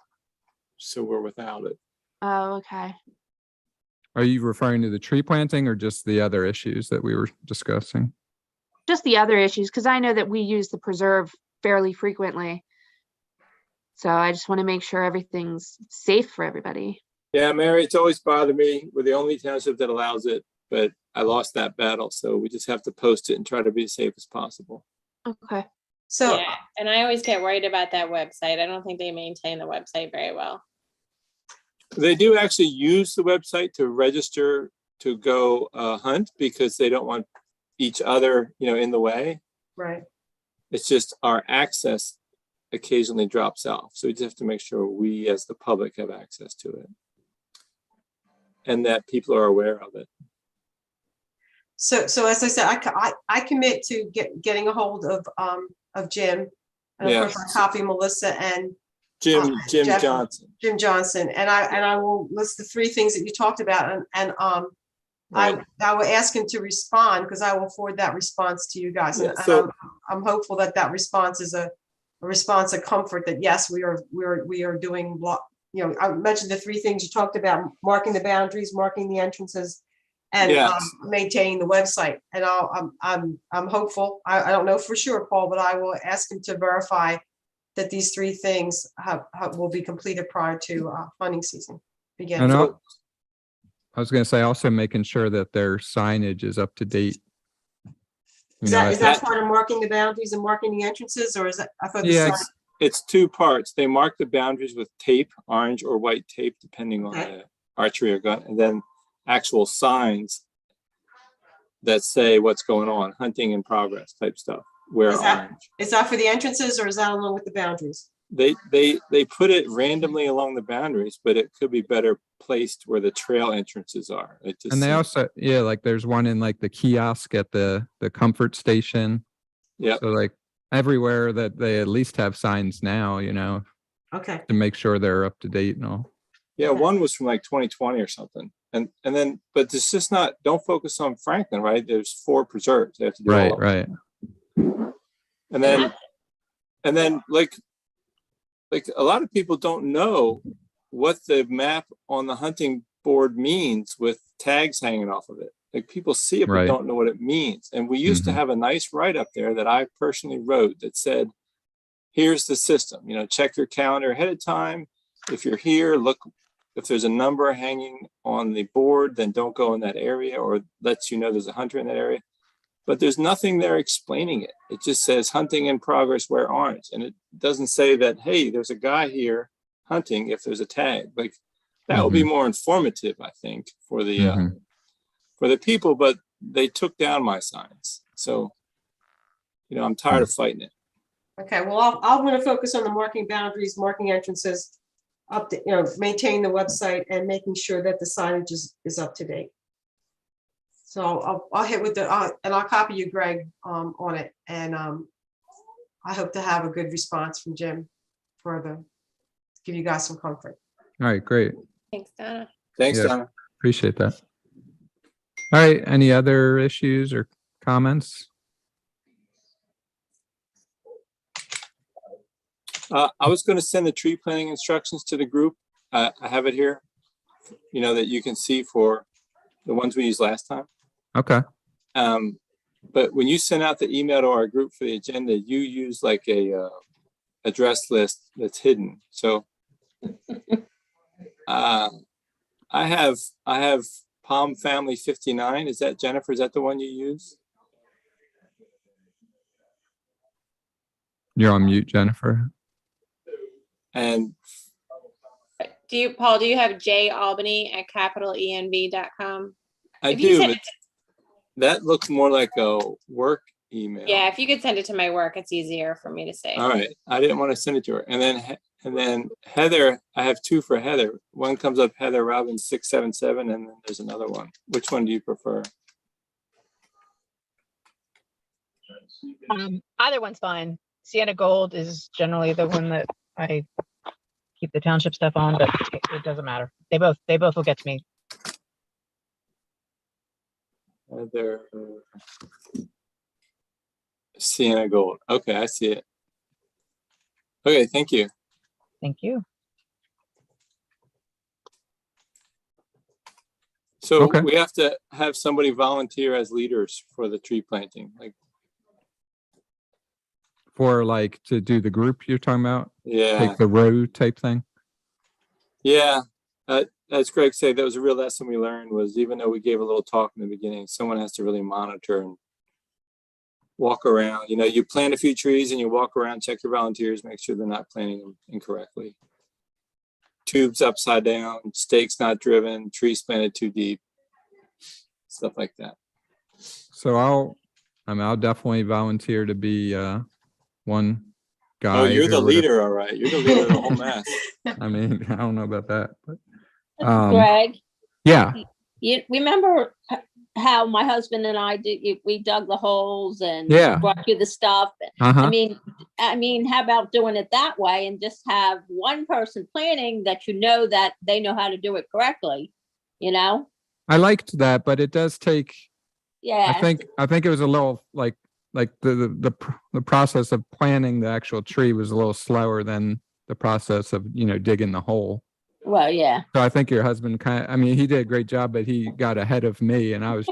Speaker 4: So we're without it.
Speaker 7: Oh, okay.
Speaker 1: Are you referring to the tree planting or just the other issues that we were discussing?
Speaker 7: Just the other issues, because I know that we use the preserve fairly frequently. So I just want to make sure everything's safe for everybody.
Speaker 4: Yeah, Mary, it's always bothered me. We're the only township that allows it, but I lost that battle. So we just have to post it and try to be as safe as possible.
Speaker 7: Okay.
Speaker 2: So,
Speaker 6: Yeah, and I always get worried about that website. I don't think they maintain the website very well.
Speaker 4: They do actually use the website to register to go hunt because they don't want each other, in the way.
Speaker 2: right.
Speaker 4: It's just our access occasionally drops off. So we just have to make sure we as the public have access to it and that people are aware of it.
Speaker 2: So as I said, I commit to getting a hold of Jim. And of
Speaker 4: Yeah.
Speaker 2: course, I copy Melissa and
Speaker 4: Jim
Speaker 2: Jeff-
Speaker 4: Johnson.
Speaker 2: Jim Johnson, and I will list the 3 things that you talked about, and
Speaker 4: Right.
Speaker 2: I will ask him to respond because I will forward that response to you guys.
Speaker 4: Yeah,
Speaker 2: And
Speaker 4: so-
Speaker 2: I'm hopeful that response is a response of comfort that yes, we are doing what, I mentioned the 3 things you talked about: marking the boundaries, marking the entrances, and
Speaker 4: Yes.
Speaker 2: maintaining the website. And I'm hopeful. I don't know for sure, Paul, but I will ask him to verify that these 3 things will be completed prior to hunting season beginning.
Speaker 1: And I was going to say also making sure that their signage is up to date.
Speaker 2: Is that part of marking the boundaries and marking the entrances, or is that? I thought the
Speaker 1: Yeah,
Speaker 2: sign-
Speaker 4: It's 2 parts. They mark the boundaries with tape, orange or white tape, depending on
Speaker 2: Okay.
Speaker 4: the archery or gun, and then actual signs that say what's going on, hunting in progress type stuff. Where
Speaker 2: Is that-
Speaker 4: orange.
Speaker 2: Is that for the entrances or is that along with the boundaries?
Speaker 4: They put it randomly along the boundaries, but it could be better placed where the trail entrances are. It just
Speaker 1: And they
Speaker 4: seems-
Speaker 1: also, like there's one in like the kiosk at the comfort station.
Speaker 4: Yep.
Speaker 1: So like everywhere that they at least have signs now,
Speaker 2: Okay,
Speaker 1: to make sure they're up to date and all.
Speaker 4: Yeah, one was from like 2020 or something. And then, but it's just not, don't focus on Franklin, right? There's 4 preserves. They have to do all of them.
Speaker 1: Right.
Speaker 4: And then like a lot of people don't know what the map on the hunting board means with tags hanging off of it. Like people see it, but
Speaker 1: Right.
Speaker 4: don't know what it means. And we used to
Speaker 1: Mhm.
Speaker 4: have a nice write up there that I personally wrote that said, here's the system, check your calendar ahead of time. If you're here, look, if there's a number hanging on the board, then don't go in that area, or lets you know there's a hunter in that area. But there's nothing there explaining it. It just says hunting in progress, wear orange. And it doesn't say that, hey, there's a guy here hunting if there's a tag. Like that would be more informative, I think, for the people, but they took down my signs. So, I'm tired of fighting it.
Speaker 2: Okay, well, I'm going to focus on the marking boundaries, marking entrances, maintain the website and making sure that the signage is up to date. So I'll hit with and I'll copy you, Greg, on it. And I hope to have a good response from Jim to give you guys some comfort.
Speaker 1: All right, great.
Speaker 6: Thanks, Donna.
Speaker 4: Thanks,
Speaker 1: Yeah.
Speaker 4: Donna.
Speaker 1: Appreciate that. All right, any other issues or comments?
Speaker 4: I was going to send the tree planting instructions to the group. I have it here, that you can see for the ones we used last time.
Speaker 1: Okay.
Speaker 4: But when you send out the email to our group for the agenda, you use like a address list that's hidden. So I have Palm Family 59. Is that Jennifer? Is that the one you use?
Speaker 1: You're on mute, Jennifer.
Speaker 4: And
Speaker 6: Paul, do you havejalbany@capitalenv.com?
Speaker 4: I
Speaker 6: If you
Speaker 4: do,
Speaker 6: send
Speaker 4: but
Speaker 6: it
Speaker 4: that looks more like a work email.
Speaker 6: Yeah, if you could send it to my work, it's easier for me to say.
Speaker 4: All right. I didn't want to send it to her. And then Heather, I have two for Heather. One comes up Heather Robbins 677, and then there's another one. Which one do you prefer?
Speaker 5: Either one's fine. Sienna Gold is generally the one that I keep the township stuff on, but it doesn't matter. They both will get to me.
Speaker 4: Heather Sienna Gold. Okay, I see it. Okay, thank you.
Speaker 5: Thank you.
Speaker 4: So
Speaker 1: Okay.
Speaker 4: we have to have somebody volunteer as leaders for the tree planting. Like,
Speaker 1: For like to do the group you're talking about,
Speaker 4: yeah,
Speaker 1: take the row type thing.
Speaker 4: yeah. As Greg said, that was a real lesson we learned, was even though we gave a little talk in the beginning, someone has to really monitor and walk around. You plant a few trees and you walk around, check your volunteers, make sure they're not planting them incorrectly. Tubes upside down, stakes not driven, trees planted too deep, stuff like that.
Speaker 1: So I'll definitely volunteer to be one guy.
Speaker 4: Oh, you're the leader, all right. You're the leader of the whole mess.
Speaker 1: I mean, I don't know about that, but
Speaker 3: Greg,
Speaker 1: yeah.
Speaker 3: you remember how my husband and I we dug the holes and
Speaker 1: Yeah.
Speaker 3: brought you the stuff.
Speaker 1: Uh-huh.
Speaker 3: I mean, how about doing it that way and just have one person planning that that they know how to do it correctly,
Speaker 1: I liked that, but it does take.
Speaker 3: Yeah.
Speaker 1: I think it was a little like the process of planting the actual tree was a little slower than the process of digging the hole.
Speaker 3: Well, yeah.
Speaker 1: So I think your husband he did a great job, but he got ahead of me, and I was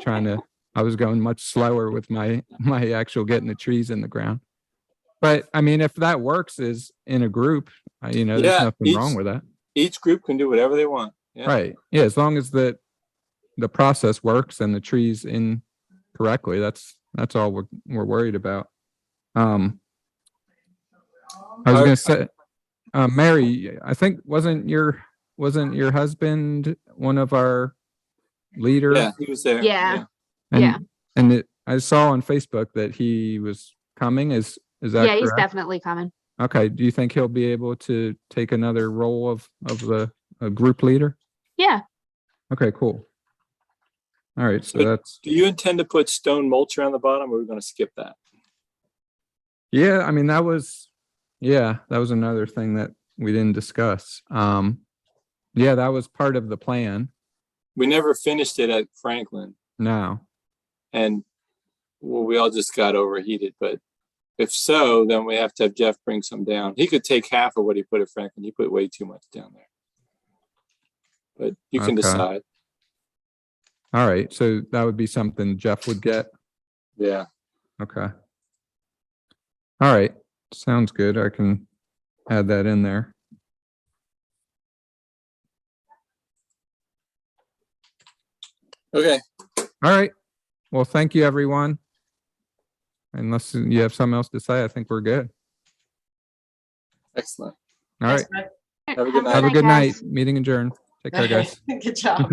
Speaker 1: going much slower with my actual getting the trees in the ground. But I mean, if that works is in a group, there's nothing wrong with that.
Speaker 4: Each group can do whatever they want. Yeah.
Speaker 1: Right. Yeah. As long as the process works and the trees in correctly, that's all we're worried about. I was going to say, Mary, I think wasn't your husband one of our leaders?
Speaker 4: Yeah, he was there.
Speaker 7: Yeah.
Speaker 1: And,
Speaker 7: Yeah.
Speaker 1: And I saw on Facebook that he was coming. Is that
Speaker 7: Yeah, he's
Speaker 1: correct?
Speaker 7: definitely coming.
Speaker 1: Okay. Do you think he'll be able to take another role of a group leader?
Speaker 7: Yeah.
Speaker 1: Okay, cool. All right. So
Speaker 4: But
Speaker 1: that's,
Speaker 4: do you intend to put stone mulch around the bottom, or are we going to skip that?
Speaker 1: yeah, I mean, that was another thing that we didn't discuss. Yeah, that was part of the plan.
Speaker 4: We never finished it at Franklin,
Speaker 1: No.
Speaker 4: and we all just got overheated. But if so, then we have to have Jeff bring some down. He could take half of what he put at Franklin. He put way too much down there. But you can
Speaker 1: Okay.
Speaker 4: decide.
Speaker 1: All right. So that would be something Jeff would get.
Speaker 4: Yeah.
Speaker 1: Okay. All right. Sounds good. I can add that in there.
Speaker 4: Okay.
Speaker 1: All right. Well, thank you, everyone. Unless you have something else to say, I think we're good.
Speaker 4: Excellent.
Speaker 1: All right.
Speaker 2: Thanks, Greg.
Speaker 4: Have a good night.
Speaker 1: Have a good night.
Speaker 7: guys.
Speaker 1: Meeting adjourned. Take care, guys.
Speaker 2: Good job.